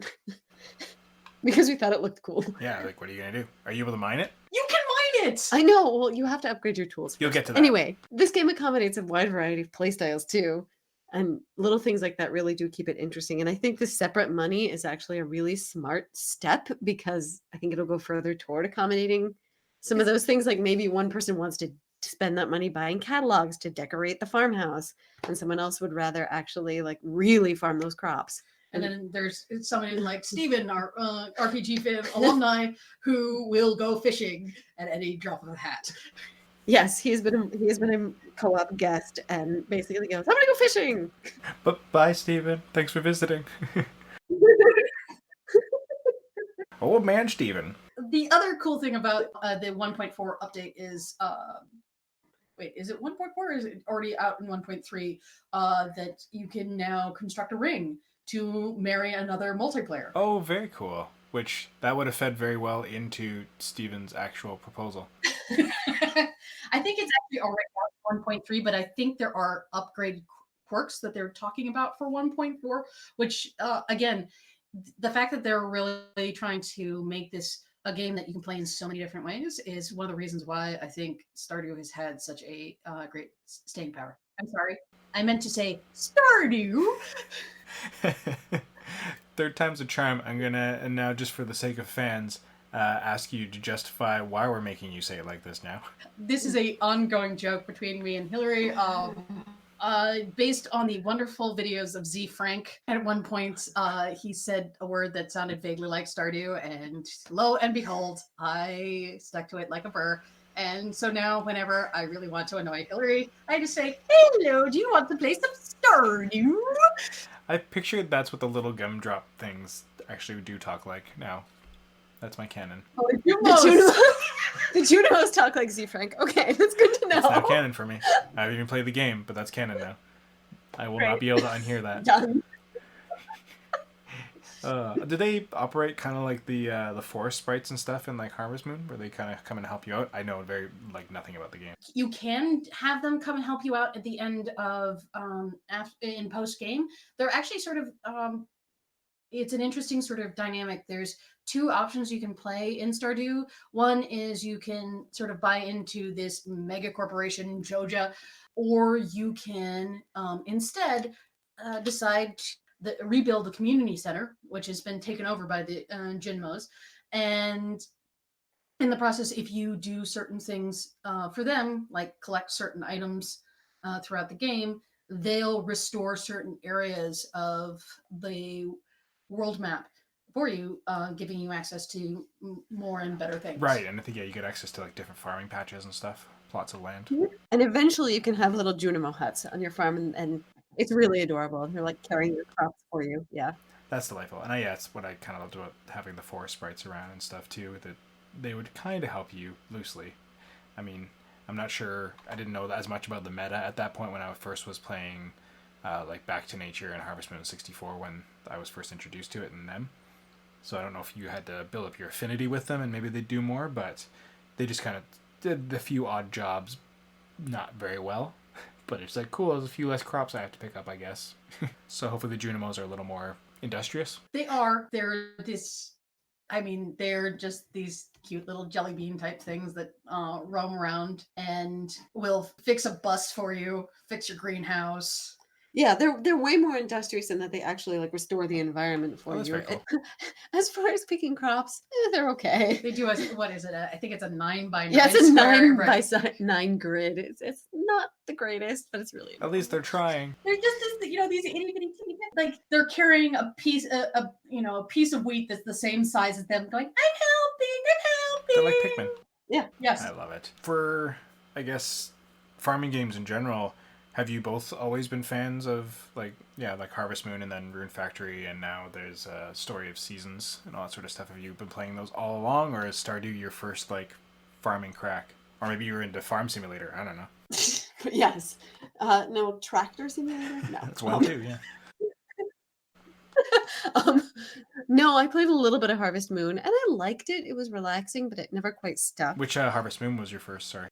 Speaker 2: because we thought it looked cool.
Speaker 1: Yeah, like, what are you gonna do? Are you able to mine it?
Speaker 3: You can mine it!
Speaker 2: I know. Well, you have to upgrade your tools first.
Speaker 1: You'll get to that.
Speaker 2: Anyway, this game accommodates a wide variety of playstyles too. And little things like that really do keep it interesting. And I think the separate money is actually a really smart step, because I think it'll go further toward accommodating some of those things. Like maybe one person wants to spend that money buying catalogs to decorate the farmhouse, and someone else would rather actually like really farm those crops.
Speaker 3: And then there's somebody like Steven, our RPG fan alumni, who will go fishing at any drop of a hat.
Speaker 2: Yes, he has been a co-op guest and basically goes, I'm gonna go fishing.
Speaker 1: But bye, Steven. Thanks for visiting. Old man Steven.
Speaker 3: The other cool thing about the 1.4 update is, wait, is it 1.4 or is it already out in 1.3, that you can now construct a ring to marry another multiplayer.
Speaker 1: Oh, very cool. Which, that would have fed very well into Steven's actual proposal.
Speaker 3: I think it's actually already out in 1.3, but I think there are upgraded quirks that they're talking about for 1.4, which, again, the fact that they're really trying to make this a game that you can play in so many different ways is one of the reasons why I think Stardew has had such a great staying power. I'm sorry. I meant to say Stardew.
Speaker 1: Third time's a charm. I'm gonna, and now just for the sake of fans, ask you to justify why we're making you say it like this now.
Speaker 3: This is a ongoing joke between me and Hilary. Based on the wonderful videos of Z Frank. At one point, he said a word that sounded vaguely like Stardew, and lo and behold, I stuck to it like a burr. And so now, whenever I really want to annoy Hilary, I just say, "Hello, do you want to play some Stardew?"
Speaker 1: I pictured that's what the little gumdrop things actually do talk like now. That's my canon.
Speaker 3: Oh,
Speaker 2: the Junos talk like Z Frank. Okay, that's good to know.
Speaker 1: It's now canon for me. I haven't even played the game, but that's canon now. I will not be able to unhear that.
Speaker 2: Done.
Speaker 1: Do they operate kind of like the forest sprites and stuff in like Harvest Moon, where they kind of come and help you out? I know very nothing about the game.
Speaker 3: You can have them come and help you out at the end of in post game. They're actually sort of it's an interesting sort of dynamic. There's two options you can play in Stardew. One is you can sort of buy into this mega corporation Joja, or you can instead decide to rebuild the community center, which has been taken over by the Jinmos. And in the process, if you do certain things for them, like collect certain items throughout the game, they'll restore certain areas of the world map for you, giving you access to more and better things.
Speaker 1: Right, and I think you get access to like different farming patches and stuff, plots of land.
Speaker 2: And eventually you can have little Junimo huts on your farm, and it's really adorable. They're like carrying your crops for you. Yeah.
Speaker 1: That's delightful. And it's what I kind of loved about having the forest sprites around and stuff too, that they would kind of help you loosely. I mean, I'm not sure, I didn't know as much about the meta at that point when I first was playing like Back to Nature and Harvest Moon 64 when I was first introduced to it in them. So I don't know if you had to build up your affinity with them and maybe they'd do more, but they just kind of did the few odd jobs not very well. But it's like, cool, there's a few less crops I have to pick up, I guess. So hopefully the Junimos are a little more industrious.
Speaker 3: They are. They're just these cute little jelly bean type things that roam around and will fix a bus for you, fix your greenhouse.
Speaker 2: Yeah, they're way more industrious in that they actually like restore the environment for
Speaker 1: Oh, that's
Speaker 2: you.
Speaker 1: very cool.
Speaker 2: As far as picking crops, they're okay.
Speaker 3: They do what is it? I think it's a 9x9.
Speaker 2: Yeah, it's a
Speaker 3: square,
Speaker 2: 9 grid. It's not the greatest, but it's really.
Speaker 1: At least they're trying.
Speaker 3: They're just these itty bitty teeny bit, like they're carrying a piece a piece of wheat that's the same size as them, going, I'm helping.
Speaker 1: They're like Pikmin.
Speaker 2: Yeah.
Speaker 3: Yes.
Speaker 1: I love it. For, I guess, farming games in general, have you both always been fans of like Harvest Moon and then Rune Factory, and now there's Story of Seasons and all that sort of stuff? Have you been playing those all along, or is Stardew your first like farming crack? Or maybe you were into Farm Simulator. I don't know.
Speaker 2: Yes. No, Tractor Simulator? No.
Speaker 1: That's one too, yeah.
Speaker 2: No, I played a little bit of Harvest Moon and I liked it. It was relaxing, but it never quite stuck.
Speaker 1: Which Harvest Moon was your first? Sorry.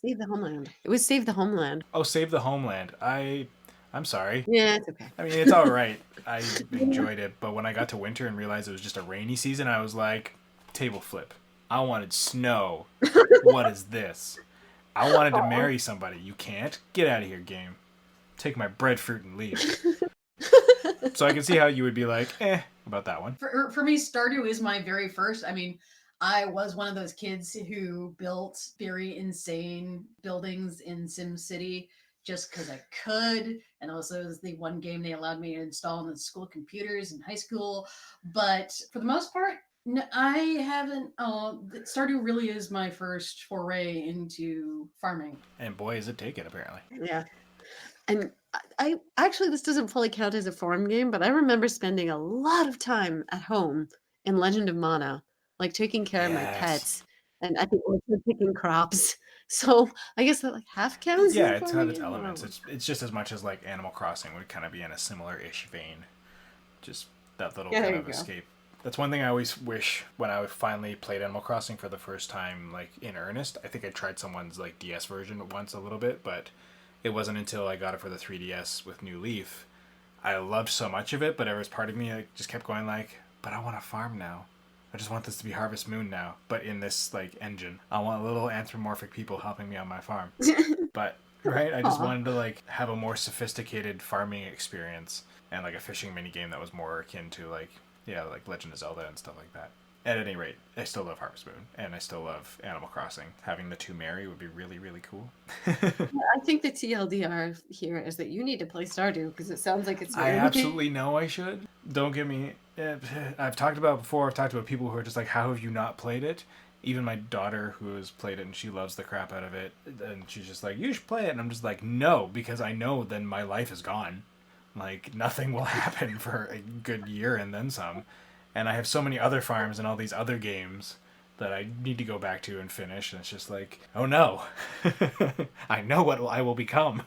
Speaker 2: Save the Homeland. It was Save the Homeland.
Speaker 1: Oh, Save the Homeland. I'm sorry.
Speaker 2: Yeah, it's okay.
Speaker 1: I mean, it's all right. I enjoyed it, but when I got to winter and realized it was just a rainy season, I was like, table flip. I wanted snow. What is this? I wanted to marry somebody. You can't? Get out of here, game. Take my breadfruit and leave. So I can see how you would be like, about that one.
Speaker 3: For me, Stardew is my very first. I mean, I was one of those kids who built very insane buildings in SimCity just because I could. And also, it was the one game they allowed me to install on the school computers in high school. But for the most part, no, I haven't. Stardew really is my first foray into farming.
Speaker 1: And boy, is it taken, apparently.
Speaker 2: Yeah. And I actually, this doesn't fully count as a farm game, but I remember spending a lot of time at home in Legend of Mana, like taking care of my pets and at the orchard picking crops. So I guess that like half counts.
Speaker 1: Yeah, it's got its elements. It's just as much as like Animal Crossing would kind of be in a similar-ish vein. Just that little kind of escape. That's one thing I always wish when I finally played Animal Crossing for the first time, like in earnest. I think I tried someone's like DS version once a little bit, but it wasn't until I got it for the 3DS with New Leaf. I loved so much of it, but there was part of me that just kept going like, but I want to farm now. I just want this to be Harvest Moon now, but in this like engine. I want little anthropomorphic people helping me on my farm. But right, I just
Speaker 2: Aw.
Speaker 1: wanted to like have a more sophisticated farming experience and like a fishing mini game that was more akin to like like Legend of Zelda and stuff like that. At any rate, I still love Harvest Moon and I still love Animal Crossing. Having the two marry would be really, really cool.
Speaker 2: I think the TLDR here is that you need to play Stardew because it sounds like it's
Speaker 1: I
Speaker 2: very
Speaker 1: absolutely know I should. Don't get me. I've talked about it before. I've talked about people who are just like, how have you not played it? Even my daughter, who has played it and she loves the crap out of it, and she's just like, you should play it. And I'm just like, no, because I know then my life is gone. Like, nothing will happen for a good year and then some. And I have so many other farms and all these other games that I need to go back to and finish. And it's just like, oh no. I know what I will become.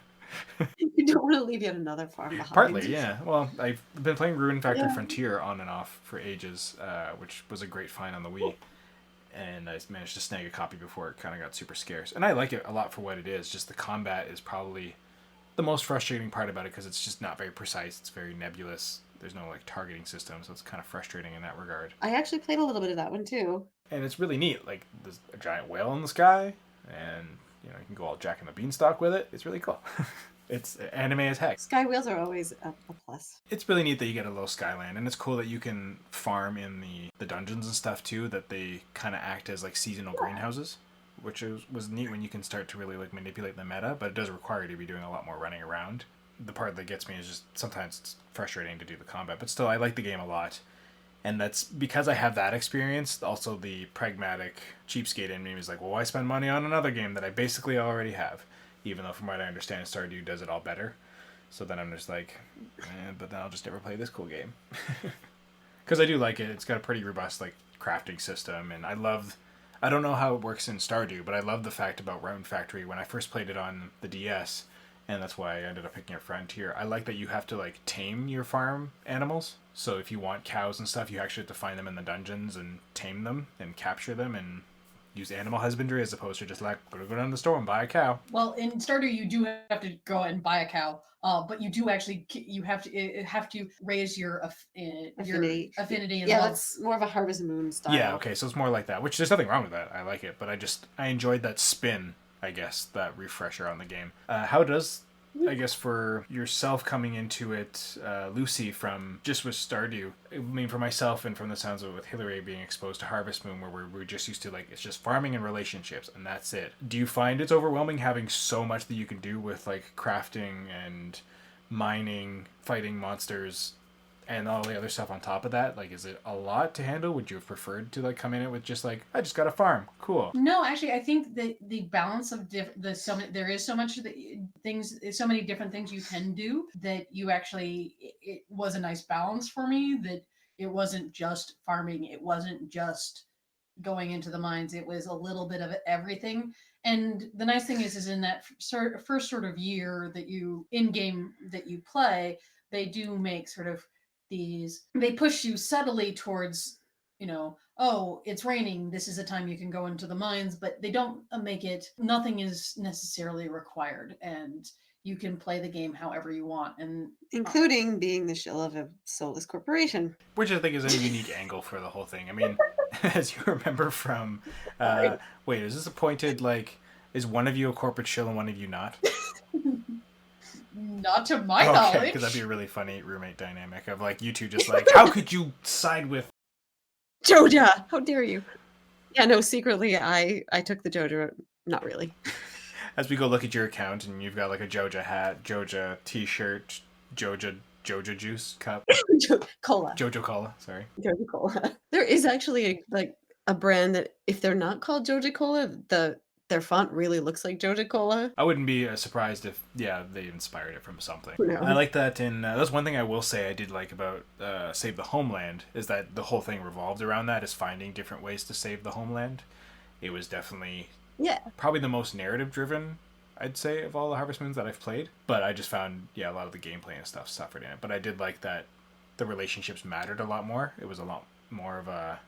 Speaker 2: You don't want to leave yet another farm behind.
Speaker 1: Partly, yeah. Well, I've been playing Rune Factory
Speaker 2: Yeah.
Speaker 1: Frontier on and off for ages, which was a great find on the Wii. And I managed to snag a copy before it kind of got super scarce. And I like it a lot for what it is. Just the combat is probably the most frustrating part about it because it's just not very precise. It's very nebulous. There's no like targeting system, so it's kind of frustrating in that regard.
Speaker 2: I actually played a little bit of that one too.
Speaker 1: And it's really neat. Like there's a giant whale in the sky, and you can go all Jack and the Beanstalk with it. It's really cool. It's anime as heck.
Speaker 2: Sky wheels are always a plus.
Speaker 1: It's really neat that you get a little skyland, and it's cool that you can farm in the dungeons and stuff too, that they kind of act as like seasonal greenhouses, which was neat when you can start to really like manipulate the meta, but it does require you to be doing a lot more running around. The part that gets me is just sometimes it's frustrating to do the combat, but still I like the game a lot. And that's because I have that experience. Also, the pragmatic cheapskate in me is like, well, why spend money on another game that I basically already have? Even though, from what I understand, Stardew does it all better. So then I'm just like, but then I'll just never play this cool game. Because I do like it. It's got a pretty robust like crafting system, and I don't know how it works in Stardew, but I love the fact about Rune Factory when I first played it on the DS, and that's why I ended up picking up Frontier. I like that you have to like tame your farm animals. So if you want cows and stuff, you actually have to find them in the dungeons and tame them and capture them and use animal husbandry as opposed to just like go down to the store and buy a cow.
Speaker 3: Well, in Stardew, you do have to go and buy a cow, but you do actually have to raise your
Speaker 2: Affinity.
Speaker 3: affinity and
Speaker 2: Yeah,
Speaker 3: love.
Speaker 2: that's more of a Harvest Moon style.
Speaker 1: Yeah, okay, so it's more like that, which there's nothing wrong with that. I like it, but I enjoyed that spin, I guess, that refresher on the game. How does, I guess, for yourself coming into it, Lucy, from just with Stardew, I mean, for myself and from the sounds of it with Hilary being exposed to Harvest Moon, where we're just used to, like, it's just farming and relationships, and that's it. Do you find it's overwhelming having so much that you can do with, like, crafting and mining, fighting monsters, and all the other stuff on top of that? Like, is it a lot to handle? Would you have preferred to like come in it with just like, I just got a farm, cool?
Speaker 3: No, actually, I think the balance of there is so much so many different things you can do that you actually it was a nice balance for me. That it wasn't just farming, it wasn't just going into the mines. It was a little bit of everything. And the nice thing is in that first sort of year that you in game that you play, they do make sort of they push you subtly towards, oh, it's raining, this is a time you can go into the mines, but they don't make it, nothing is necessarily required, and you can play the game however you want, and
Speaker 2: Including being the shill of a soulless corporation.
Speaker 1: Which I think is a unique angle for the whole thing. I mean, as you remember from, wait, is this a pointed, like, is one of you a corporate shill and one of you not?
Speaker 3: not to my
Speaker 1: Okay,
Speaker 3: knowledge.
Speaker 1: because that'd be a really funny roommate dynamic of like you two just like, how could you side with
Speaker 2: Joja! How dare you? Yeah, no, secretly I took the Joja. Not really.
Speaker 1: as we go look at your account and you've got like a Joja hat, Joja t-shirt, Joja juice cup,
Speaker 2: Cola.
Speaker 1: Jojo cola, sorry.
Speaker 2: Joja Cola. There is actually a brand that if they're not called Joja Cola, their font really looks like Joja Cola.
Speaker 1: I wouldn't be surprised if, they inspired it from something.
Speaker 2: Who knows?
Speaker 1: I like that that's one thing I will say I did like about Save the Homeland, is that the whole thing revolved around that, is finding different ways to save the homeland. It was definitely probably the most narrative driven, I'd say, of all the Harvest Moons that I've played. But I just found, a lot of the gameplay and stuff suffered in it. But I did like that the relationships mattered a lot more. It was a lot more of a,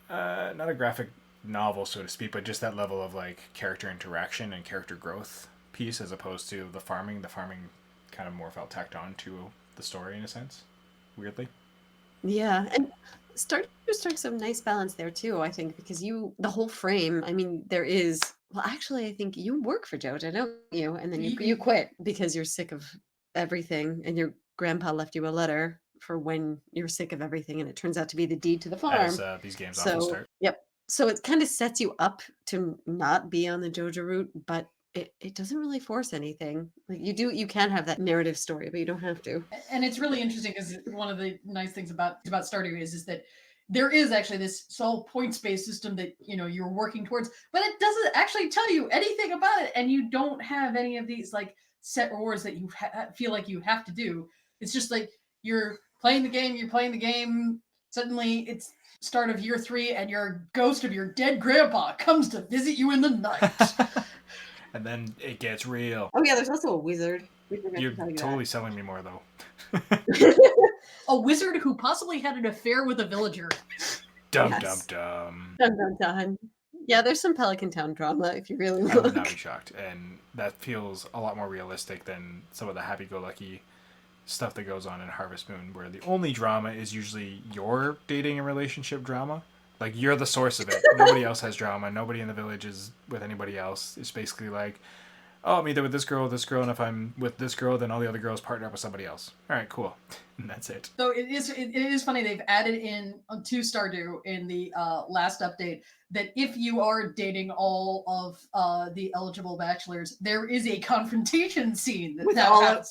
Speaker 1: not a graphic novel, so to speak, but just that level of like character interaction and character growth piece, as opposed to the farming kind of more felt tacked on to the story in a sense, weirdly.
Speaker 2: Yeah, and Stardew strikes a nice balance there too, I think, because the whole frame, I mean, there is, well, actually, I think you work for Joja, don't you? And then you quit because you're sick of everything, and your grandpa left you a letter for when you're sick of everything, and it turns out to be the deed to the
Speaker 1: As
Speaker 2: farm.
Speaker 1: these games often
Speaker 2: So,
Speaker 1: start.
Speaker 2: yep. So it kind of sets you up to not be on the Joja route, but it doesn't really force anything. Like you can have that narrative story, but you don't have to.
Speaker 3: And it's really interesting because one of the nice things about Stardew is that there is actually this sole points-based system that you're working towards, but it doesn't actually tell you anything about it, and you don't have any of these like set rewards that you feel like you have to do. It's just like you're playing the game. Suddenly, it's start of year 3, and your ghost of your dead grandpa comes to visit you in the night.
Speaker 1: And then it gets real.
Speaker 2: Oh yeah, there's also a wizard.
Speaker 1: You're totally selling me more, though.
Speaker 3: A wizard who possibly had an affair with a villager.
Speaker 1: Dum
Speaker 2: Yes.
Speaker 1: dum.
Speaker 2: Dun dun dun. Yeah, there's some Pelican Town drama if you really look.
Speaker 1: I would not be shocked, and that feels a lot more realistic than some of the happy-go-lucky stuff that goes on in Harvest Moon, where the only drama is usually your dating and relationship drama. Like, you're the source of it. Nobody else has drama. Nobody in the village is with anybody else. It's basically like, oh, I'm either with this girl, and if I'm with this girl, then all the other girls partner up with somebody else. All right, cool. And that's it.
Speaker 3: So it is funny, they've added in to Stardew in the last update that if you are dating all of the eligible bachelors, there is a confrontation scene that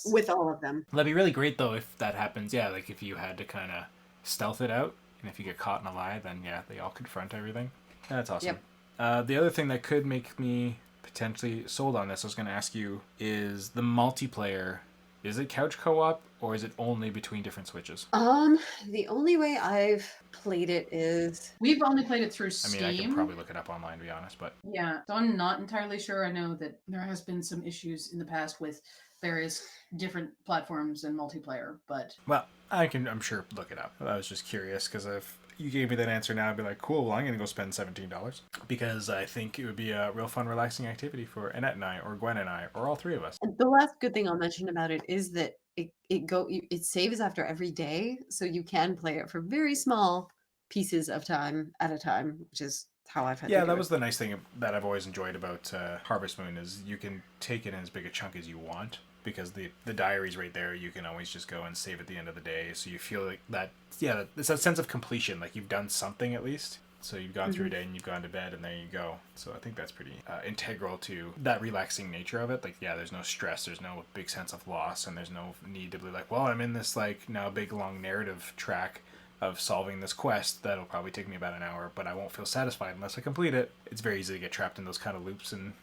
Speaker 2: with all of them.
Speaker 1: That'd be really great, though, if that happens. Yeah, like if you had to kind of stealth it out, and if you get caught in a lie, then yeah, they all confront everything. That's awesome. Yep. The other thing that could make me potentially sold on this, I was going to ask you, is the multiplayer. Is it couch co-op, or is it only between different switches?
Speaker 2: The only way I've played it is
Speaker 3: we've only played it through Steam.
Speaker 1: I mean, I can probably look it up online, to be honest, but
Speaker 3: yeah, so I'm not entirely sure. I know that there has been some issues in the past with various different platforms and multiplayer, but
Speaker 1: well, I'm sure look it up. I was just curious because if you gave me that answer now, I'd be like, cool, well, I'm going to go spend $17 because I think it would be a real fun, relaxing activity for Annette and I, or Gwen and I, or all three of us.
Speaker 2: And the last good thing I'll mention about it is that it saves after every day, so you can play it for very small pieces of time at a time, which is how I've had to do
Speaker 1: that
Speaker 2: it.
Speaker 1: was the nice thing that I've always enjoyed about Harvest Moon is you can take it in as big a chunk as you want. Because the diary's right there, you can always just go and save at the end of the day. So you feel like that, yeah, it's that sense of completion, like you've done something at least. So you've gone through a day and you've gone to bed and there you go. So I think that's pretty integral to that relaxing nature of it. Like, yeah, there's no stress, there's no big sense of loss, and there's no need to be like, well, I'm in this like now big long narrative track of solving this quest that'll probably take me about an hour, but I won't feel satisfied unless I complete it. It's very easy to get trapped in those kind of loops and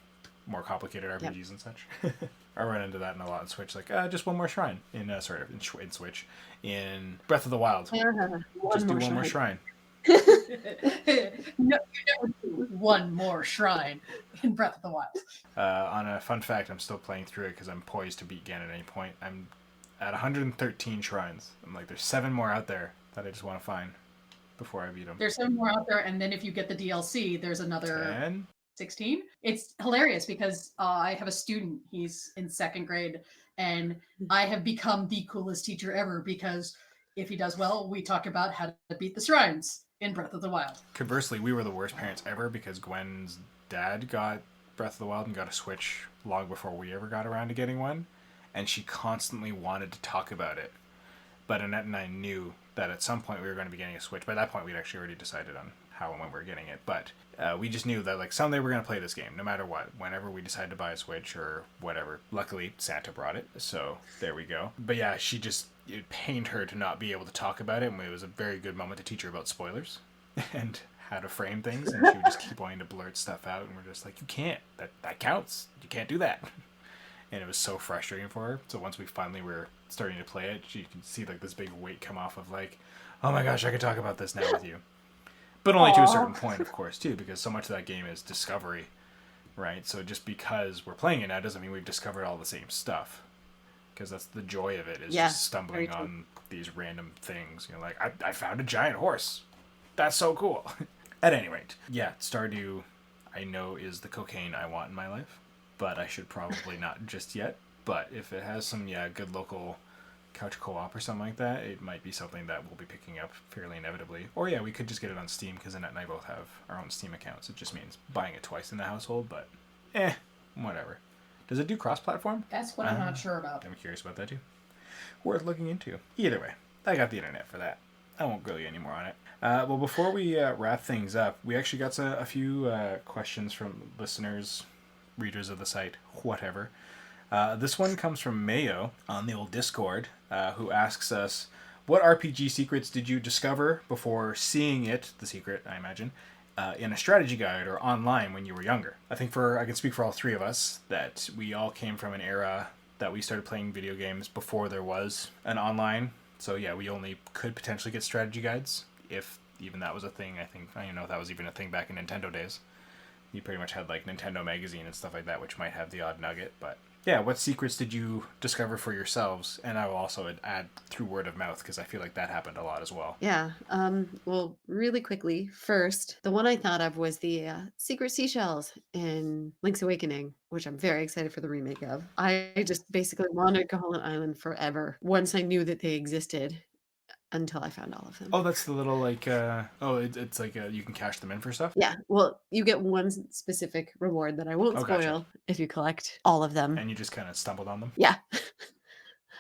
Speaker 1: more complicated RPGs and such. I run into that in a lot in Switch, like just one more shrine in in Switch, in Breath of the Wild. Just do one more shrine.
Speaker 3: No, you never do one more shrine in Breath of the Wild.
Speaker 1: On a fun fact, I'm still playing through it because I'm poised to beat Gan at any point. I'm at 113 shrines. I'm like, there's 7 more out there that I just want to find before I beat them.
Speaker 3: There's 7 more out there, and then if you get the DLC, there's another
Speaker 1: 10?
Speaker 3: 16. It's hilarious because I have a student. He's in 2nd grade, and I have become the coolest teacher ever because if he does well, we talk about how to beat the shrines in Breath of the Wild.
Speaker 1: Conversely, we were the worst parents ever because Gwen's dad got Breath of the Wild and got a Switch long before we ever got around to getting one, and she constantly wanted to talk about it. But Annette and I knew that at some point we were going to be getting a Switch. By that point, we'd actually already decided on how and when we were getting it. But we just knew that like someday we're going to play this game, no matter what, whenever we decide to buy a Switch or whatever. Luckily, Santa brought it, so there we go. But yeah, it pained her to not be able to talk about it, and it was a very good moment to teach her about spoilers and how to frame things, and she would just keep wanting to blurt stuff out, and we're just like, you can't. That counts. You can't do that. And it was so frustrating for her. So once we finally were starting to play it, you can see like this big weight come off of like, oh my gosh, I can talk about this now with you. But only to a certain point, of course, too, because so much of that game is discovery, right? So just because we're playing it now doesn't mean we've discovered all the same stuff. Because that's the joy of it, is just stumbling on these random things. You know, like, I found a giant horse. That's so cool. At any rate, yeah, Stardew, I know, is the cocaine I want in my life. But I should probably not just yet. But if it has some, good local couch co-op or something like that, it might be something that we'll be picking up fairly inevitably. Or yeah, we could just get it on Steam, because Annette and I both have our own Steam accounts. It just means buying it twice in the household, but whatever. Does it do cross-platform?
Speaker 3: That's what I'm not sure about.
Speaker 1: I'm curious about that too. Worth looking into. Either way, I got the internet for that. I won't grill you anymore on it. Well, before we wrap things up, we actually got a few questions from listeners, readers of the site, whatever. This one comes from Mayo on the old Discord, who asks us, what RPG secrets did you discover before seeing it, the secret, I imagine, in a strategy guide or online when you were younger? I think I can speak for all three of us, that we all came from an era that we started playing video games before there was an online. So yeah, we only could potentially get strategy guides, if even that was a thing. I don't even know if that was even a thing back in Nintendo days. You pretty much had like Nintendo Magazine and stuff like that, which might have the odd nugget, but yeah, what secrets did you discover for yourselves? And I will also add through word of mouth, because I feel like that happened a lot as well.
Speaker 2: Yeah. Well, really quickly, first, the one I thought of was the secret seashells in Link's Awakening, which I'm very excited for the remake of. I just basically wandered Koholint Island forever once I knew that they existed, until I found all of them.
Speaker 1: Oh, that's the little like, it's like you can cash them in for stuff?
Speaker 2: Yeah, well, you get one specific reward that I won't spoil
Speaker 1: Gotcha.
Speaker 2: if you collect all of them.
Speaker 1: And you just kind of stumbled on them?
Speaker 2: Yeah.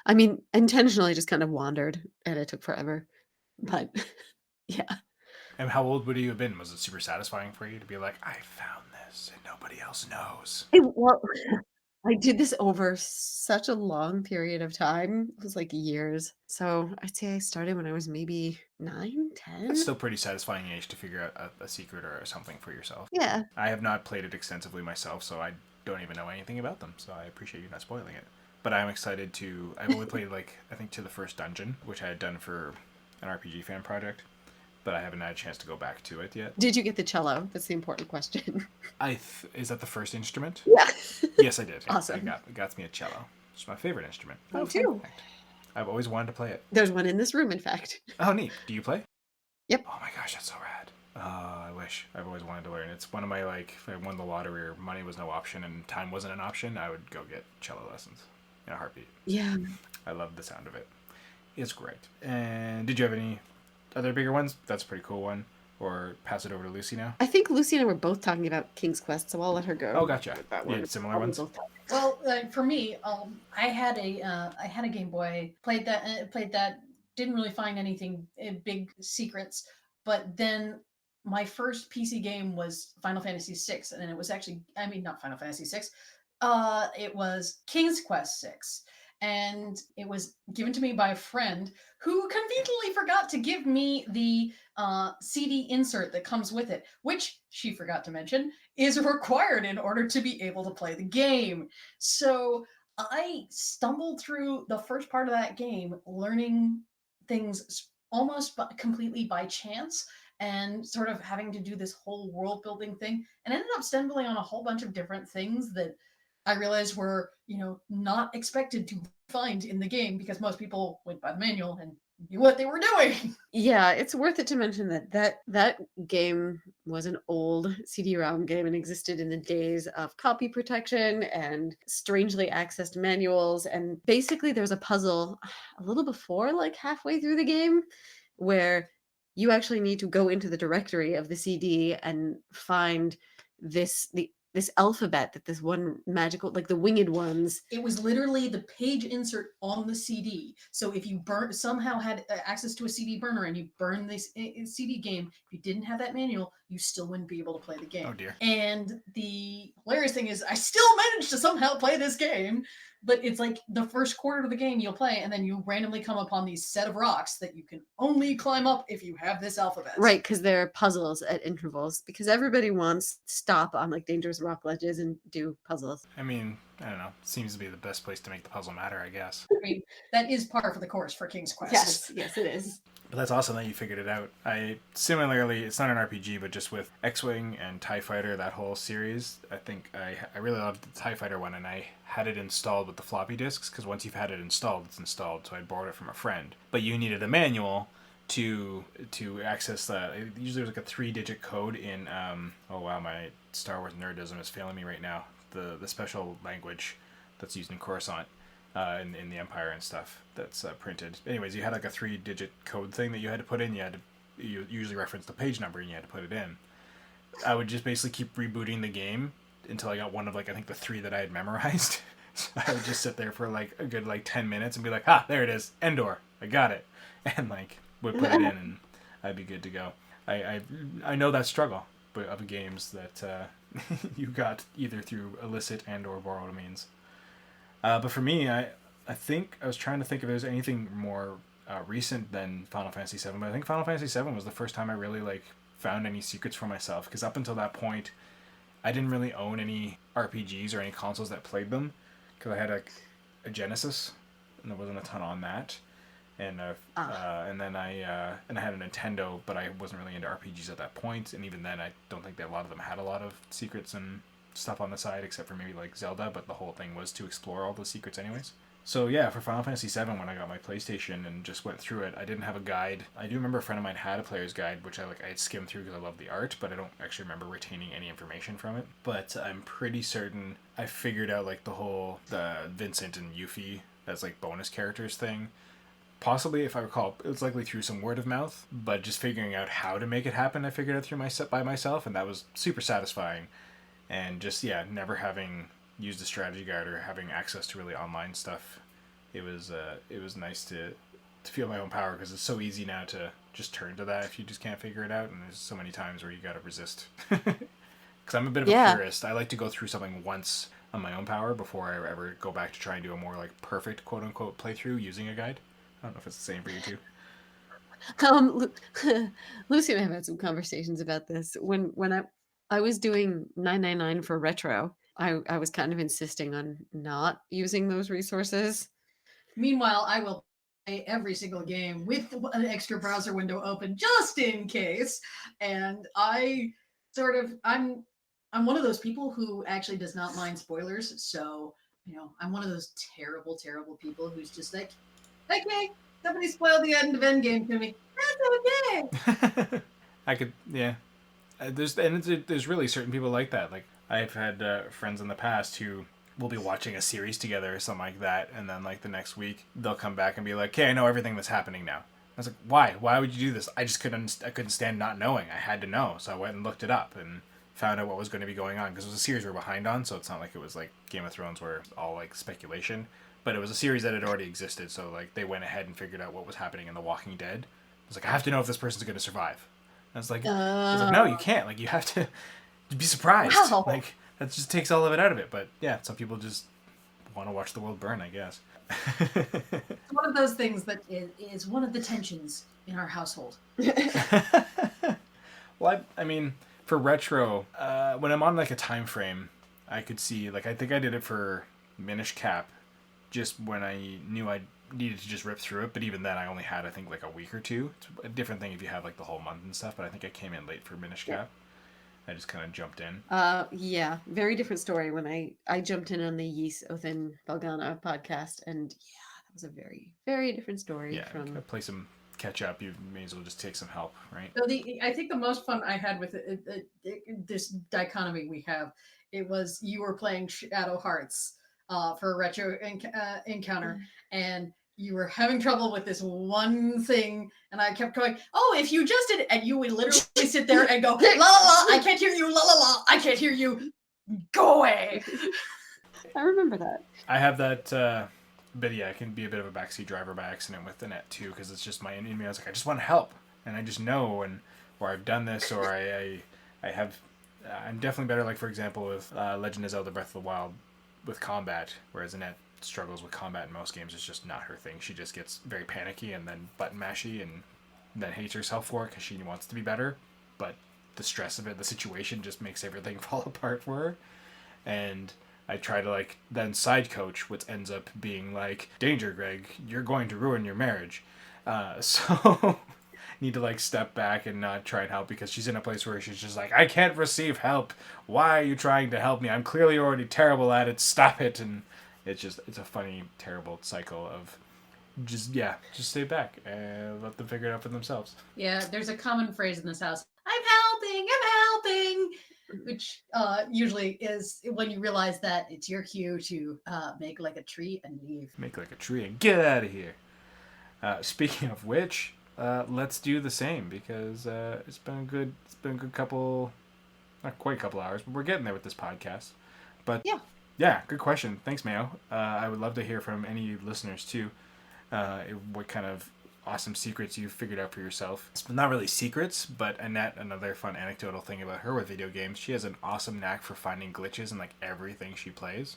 Speaker 2: I mean, intentionally just kind of wandered, and it took forever. But yeah.
Speaker 1: And how old would you have been? Was it super satisfying for you to be like, I found this and nobody else knows?
Speaker 2: Well, I did this over such a long period of time. It was like years. So I'd say I started when I was maybe 9, 10.
Speaker 1: It's still pretty satisfying age to figure out a secret or something for yourself.
Speaker 2: Yeah.
Speaker 1: I have not played it extensively myself, so I don't even know anything about them. So I appreciate you not spoiling it. But I'm excited to... I've only played, I think to the first dungeon, which I had done for an RPG fan project. But I haven't had a chance to go back to it yet.
Speaker 2: Did you get the cello? That's the important question.
Speaker 1: Is that the first instrument?
Speaker 2: Yeah.
Speaker 1: Yes, I did.
Speaker 2: Awesome.
Speaker 1: It got me a cello. It's my favorite instrument.
Speaker 2: Me too.
Speaker 1: I've always wanted to play it.
Speaker 2: There's one in this room, in fact.
Speaker 1: Oh, neat. Do you play?
Speaker 2: Yep.
Speaker 1: Oh my gosh, that's so rad. I wish. I've always wanted to learn. It's one of my, if I won the lottery or money was no option and time wasn't an option, I would go get cello lessons in a heartbeat.
Speaker 2: Yeah.
Speaker 1: I love the sound of it. It's great. And did you have any other bigger ones? That's a pretty cool one. Or pass it over to Lucy now?
Speaker 2: I think Lucy and I were both talking about King's Quest, so I'll let her go.
Speaker 1: Oh, gotcha. Yeah, similar ones?
Speaker 3: Well, for me, I had a Game Boy, played that, didn't really find anything big secrets, but then my first PC game was Final Fantasy VI, and it was actually, not Final Fantasy VI, it was King's Quest VI. And it was given to me by a friend who conveniently forgot to give me the CD insert that comes with it, which she forgot to mention is required in order to be able to play the game. So I stumbled through the first part of that game, learning things almost completely by chance, and sort of having to do this whole world building thing, and ended up stumbling on a whole bunch of different things that I realized were, not expected to find in the game, because most people went by the manual and knew what they were doing.
Speaker 2: Yeah, it's worth it to mention that game was an old CD-ROM game and existed in the days of copy protection and strangely accessed manuals. And basically there's a puzzle a little before, halfway through the game, where you actually need to go into the directory of the CD and find this alphabet that this one magical, the winged ones.
Speaker 3: It was literally the page insert on the CD. So if you somehow had access to a CD burner and you burned this CD game, if you didn't have that manual, you still wouldn't be able to play the game.
Speaker 1: Oh dear.
Speaker 3: And the hilarious thing is I still managed to somehow play this game, but it's like the first quarter of the game you'll play, and then you randomly come upon these set of rocks that you can only climb up if you have this alphabet.
Speaker 2: Right, because they're puzzles at intervals, because everybody wants to stop on dangerous rock ledges and do puzzles.
Speaker 1: I don't know. Seems to be the best place to make the puzzle matter, I guess.
Speaker 3: That is par for the course for King's Quest.
Speaker 2: Yes, it is.
Speaker 1: But that's awesome that you figured it out. Similarly, it's not an RPG, but just with X-Wing and TIE Fighter, that whole series, I think I really loved the TIE Fighter one, and I had it installed with the floppy disks, because once you've had it installed, it's installed, so I borrowed it from a friend. But you needed a manual to access that. Usually there's a 3-digit code in, my Star Wars nerdism is failing me right now, the special language that's used in Coruscant. in the Empire and stuff that's printed. Anyways, you had like a 3-digit code thing that you had to put in. You usually reference the page number and you had to put it in. I would just basically keep rebooting the game until I got one of like I think the 3 that I had memorized. So I would just sit there for like a good like 10 minutes and be like, there it is, Endor, I got it, and like would put it in and I'd be good to go. I know that struggle of games that you got either through illicit and or borrowed means. But for me, I think I was trying to think if there's anything more recent than Final Fantasy VII. But I think Final Fantasy VII was the first time I really like found any secrets for myself. Because up until that point, I didn't really own any RPGs or any consoles that played them. Because I had a Genesis, and there wasn't a ton on that. And then I had a Nintendo, but I wasn't really into RPGs at that point. And even then, I don't think that a lot of them had a lot of secrets and stuff on the side, except for maybe like Zelda. But the whole thing was to explore all the secrets, anyways. So yeah, for Final Fantasy VII, when I got my PlayStation and just went through it, I didn't have a guide. I do remember a friend of mine had a player's guide, which I had skimmed through because I love the art, but I don't actually remember retaining any information from it. But I'm pretty certain I figured out like the Vincent and Yuffie as like bonus characters thing. Possibly, if I recall, it was likely through some word of mouth, but just figuring out how to make it happen, I figured out by myself, and that was super satisfying. And just, never having used a strategy guide or having access to really online stuff, it was nice to feel my own power, because it's so easy now to just turn to that if you just can't figure it out, and there's so many times where you gotta resist. Because I'm a bit of a purist. I like to go through something once on my own power before I ever go back to try and do a more like perfect quote-unquote playthrough using a guide. I don't know if it's the same for you too.
Speaker 2: Lucy and I have had some conversations about this. When I was doing 999 for retro, I was kind of insisting on not using those resources.
Speaker 3: Meanwhile, I will play every single game with an extra browser window open just in case. And I'm one of those people who actually does not mind spoilers. So, I'm one of those terrible, terrible people who's just like, okay, somebody spoiled the end of Endgame to me. That's okay.
Speaker 1: I could, yeah. There's really certain people like that. Like I've had friends in the past who will be watching a series together or something like that, and then like the next week they'll come back and be like, "Okay, I know everything that's happening now." I was like, "Why? Why would you do this?" I couldn't stand not knowing. I had to know, so I went and looked it up and found out what was going to be going on, because it was a series we were behind on, so it's not like it was like Game of Thrones where it's all like speculation. But it was a series that had already existed, so like they went ahead and figured out what was happening in The Walking Dead. I was like, I have to know if this person's going to survive. I was like, no, you can't. Like, you have to be surprised.
Speaker 2: Wow.
Speaker 1: Like, that just takes all of it out of it. But yeah, some people just want to watch the world burn, I guess.
Speaker 3: It's one of those things that is one of the tensions in our household.
Speaker 1: Well, I mean, for retro, when I'm on like a time frame, I could see, like, I think I did it for Minish Cap, just when I knew I needed to just rip through it. But even then, I only had, I think, like a week or two. It's a different thing if you have like the whole month and stuff, but I think I came in late for Minish Cap. I just kind of jumped in.
Speaker 2: Yeah, very different story when I jumped in on the Ys Othin Belgana podcast, and that was a very, very different story.
Speaker 1: Yeah, play some catch up. You may as well just take some help, right?
Speaker 3: So I think the most fun I had with this dichotomy we have, it was you were playing Shadow Hearts for a retro encounter, and you were having trouble with this one thing, and I kept going, "Oh, if you just did it," and you would literally sit there and go, "La la la, I can't hear you, la la la, I can't hear you, go away."
Speaker 2: I remember that.
Speaker 1: I have that, but yeah, I can be a bit of a backseat driver by accident with the net too, because it's just my in me. I was like, I just want to help, and I just know, or I've done this, or I have. I'm definitely better. Like for example, with Legend of Zelda: Breath of the Wild, with combat, whereas Annette struggles with combat in most games. It's just not her thing. She just gets very panicky and then button mashy, and then hates herself for it because she wants to be better, but the stress of it, the situation, just makes everything fall apart for her. And I try to like then side coach, which ends up being like, "Danger, Greg, you're going to ruin your marriage." So need to like step back and not try and help, because she's in a place where she's just like, "I can't receive help. Why are you trying to help me? I'm clearly already terrible at it. Stop it." And it's a funny, terrible cycle of just stay back and let them figure it out for themselves.
Speaker 3: Yeah, there's a common phrase in this house: I'm helping. which usually is when you realize that it's your cue to make like a tree and leave.
Speaker 1: Make like a tree and get out of here. Speaking of which, let's do the same because it's been a good couple, not quite a couple hours, but we're getting there with this podcast. But yeah, good question. Thanks, Mayo. I would love to hear from any listeners too. What kind of awesome secrets you've figured out for yourself. It's not really secrets, but Annette, another fun anecdotal thing about her with video games, she has an awesome knack for finding glitches in like everything she plays.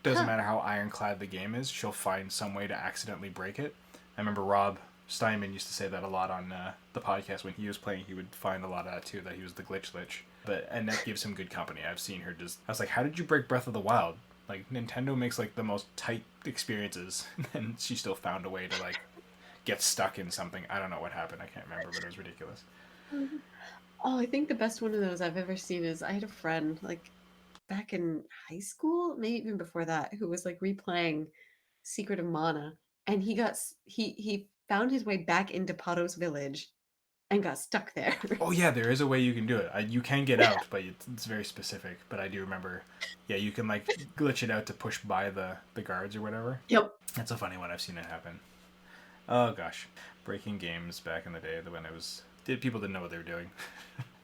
Speaker 1: Doesn't matter how ironclad the game is, she'll find some way to accidentally break it. I remember Rob Steinman used to say that a lot on the podcast when he was playing. He would find a lot of that too, that he was the glitch lich. But Annette gives him good company. I've seen her just... I was like, how did you break Breath of the Wild? Like, Nintendo makes like the most tight experiences, and she still found a way to like get stuck in something. I don't know what happened. I can't remember, but it was ridiculous.
Speaker 2: Oh, I think the best one of those I've ever seen is I had a friend like back in high school, maybe even before that, who was like replaying Secret of Mana, and he found his way back into Patos Village and got stuck there.
Speaker 1: Oh yeah, there is a way you can do it. You can get out, but it's very specific. But I do remember, yeah, you can like glitch it out to push by the guards or whatever.
Speaker 2: Yep.
Speaker 1: That's a funny one. I've seen it happen. Oh gosh, breaking games back in the day when people didn't know what they were doing.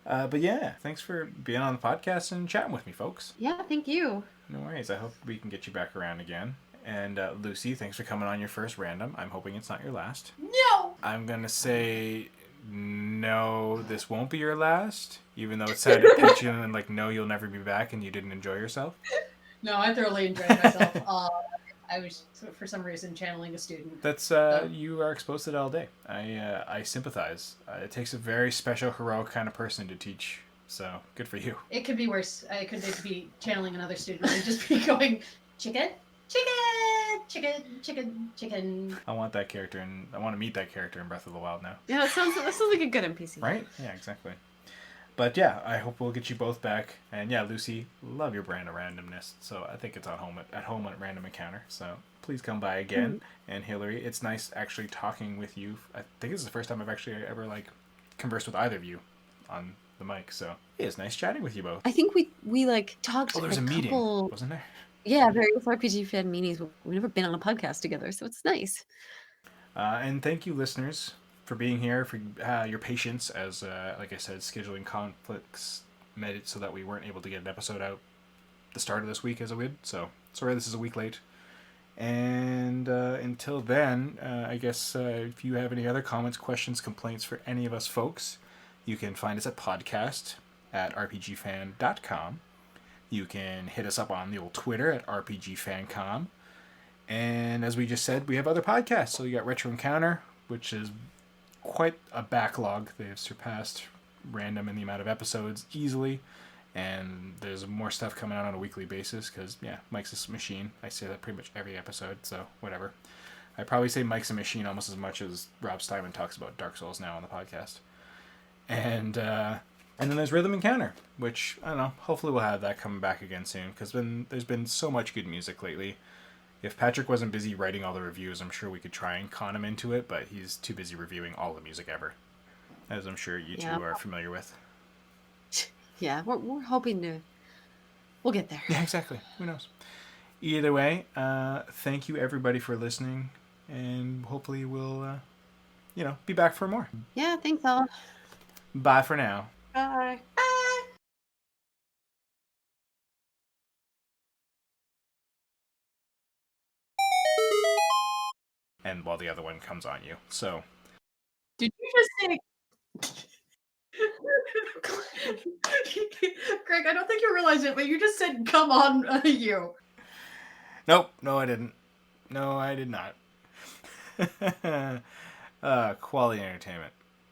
Speaker 1: But yeah, thanks for being on the podcast and chatting with me, folks.
Speaker 2: Yeah, thank you.
Speaker 1: No worries. I hope we can get you back around again. And Lucy, thanks for coming on your first random. I'm hoping it's not your last.
Speaker 3: No!
Speaker 1: I'm going to say no, this won't be your last, even though it sounded pitchy and like, no, you'll never be back and you didn't enjoy yourself.
Speaker 3: No, I thoroughly enjoyed myself. I was, for some reason, channeling a student.
Speaker 1: That's you are exposed to it all day. I sympathize. It takes a very special, heroic kind of person to teach. So good for you.
Speaker 3: It could be worse. I could be channeling another student and just be going, chicken, chicken, chicken, chicken, chicken.
Speaker 1: I want that character, and I want to meet that character in Breath of the Wild now.
Speaker 2: Yeah, that sounds like a good NPC.
Speaker 1: Right? Yeah, exactly. But yeah, I hope we'll get you both back. And yeah, Lucy, love your brand of randomness. So I think it's at home at Random Encounter. So please come by again. Mm-hmm. And Hilary, it's nice actually talking with you. I think this is the first time I've actually ever like conversed with either of you on the mic. So yeah, it's nice chatting with you both.
Speaker 2: I think we like talked.
Speaker 1: Oh, there was a meeting, wasn't there?
Speaker 2: Yeah, various RPG fan meetings. We've never been on a podcast together, so it's nice.
Speaker 1: And thank you, listeners, for being here, for your patience as, like I said, scheduling conflicts made it so that we weren't able to get an episode out the start of this week as a would. So sorry this is a week late. And until then, I guess if you have any other comments, questions, complaints for any of us folks, you can find us at podcast@rpgfan.com. You can hit us up on the old Twitter at rpgfancom. And as we just said, we have other podcasts. So you got Retro Encounter, which is quite a backlog. They've surpassed Random in the amount of episodes easily. And there's more stuff coming out on a weekly basis because, yeah, Mike's a machine. I say that pretty much every episode, so whatever. I probably say Mike's a machine almost as much as Rob Steinman talks about Dark Souls now on the podcast. And then there's Rhythm Encounter, which, I don't know, hopefully we'll have that coming back again soon because there's been so much good music lately. If Patrick wasn't busy writing all the reviews, I'm sure we could try and con him into it, but he's too busy reviewing all the music ever, as I'm sure you two are familiar with.
Speaker 2: Yeah, we're hoping we'll get there.
Speaker 1: Yeah, exactly. Who knows? Either way, thank you everybody for listening, and hopefully we'll, be back for more.
Speaker 2: Yeah, thanks all.
Speaker 1: Bye for now.
Speaker 2: Bye.
Speaker 3: Bye.
Speaker 1: And while the other one comes on you, so.
Speaker 3: Did you just say... Greg, I don't think you realize it, but you just said, come on, you.
Speaker 1: Nope, no I didn't. No, I did not. Quality entertainment.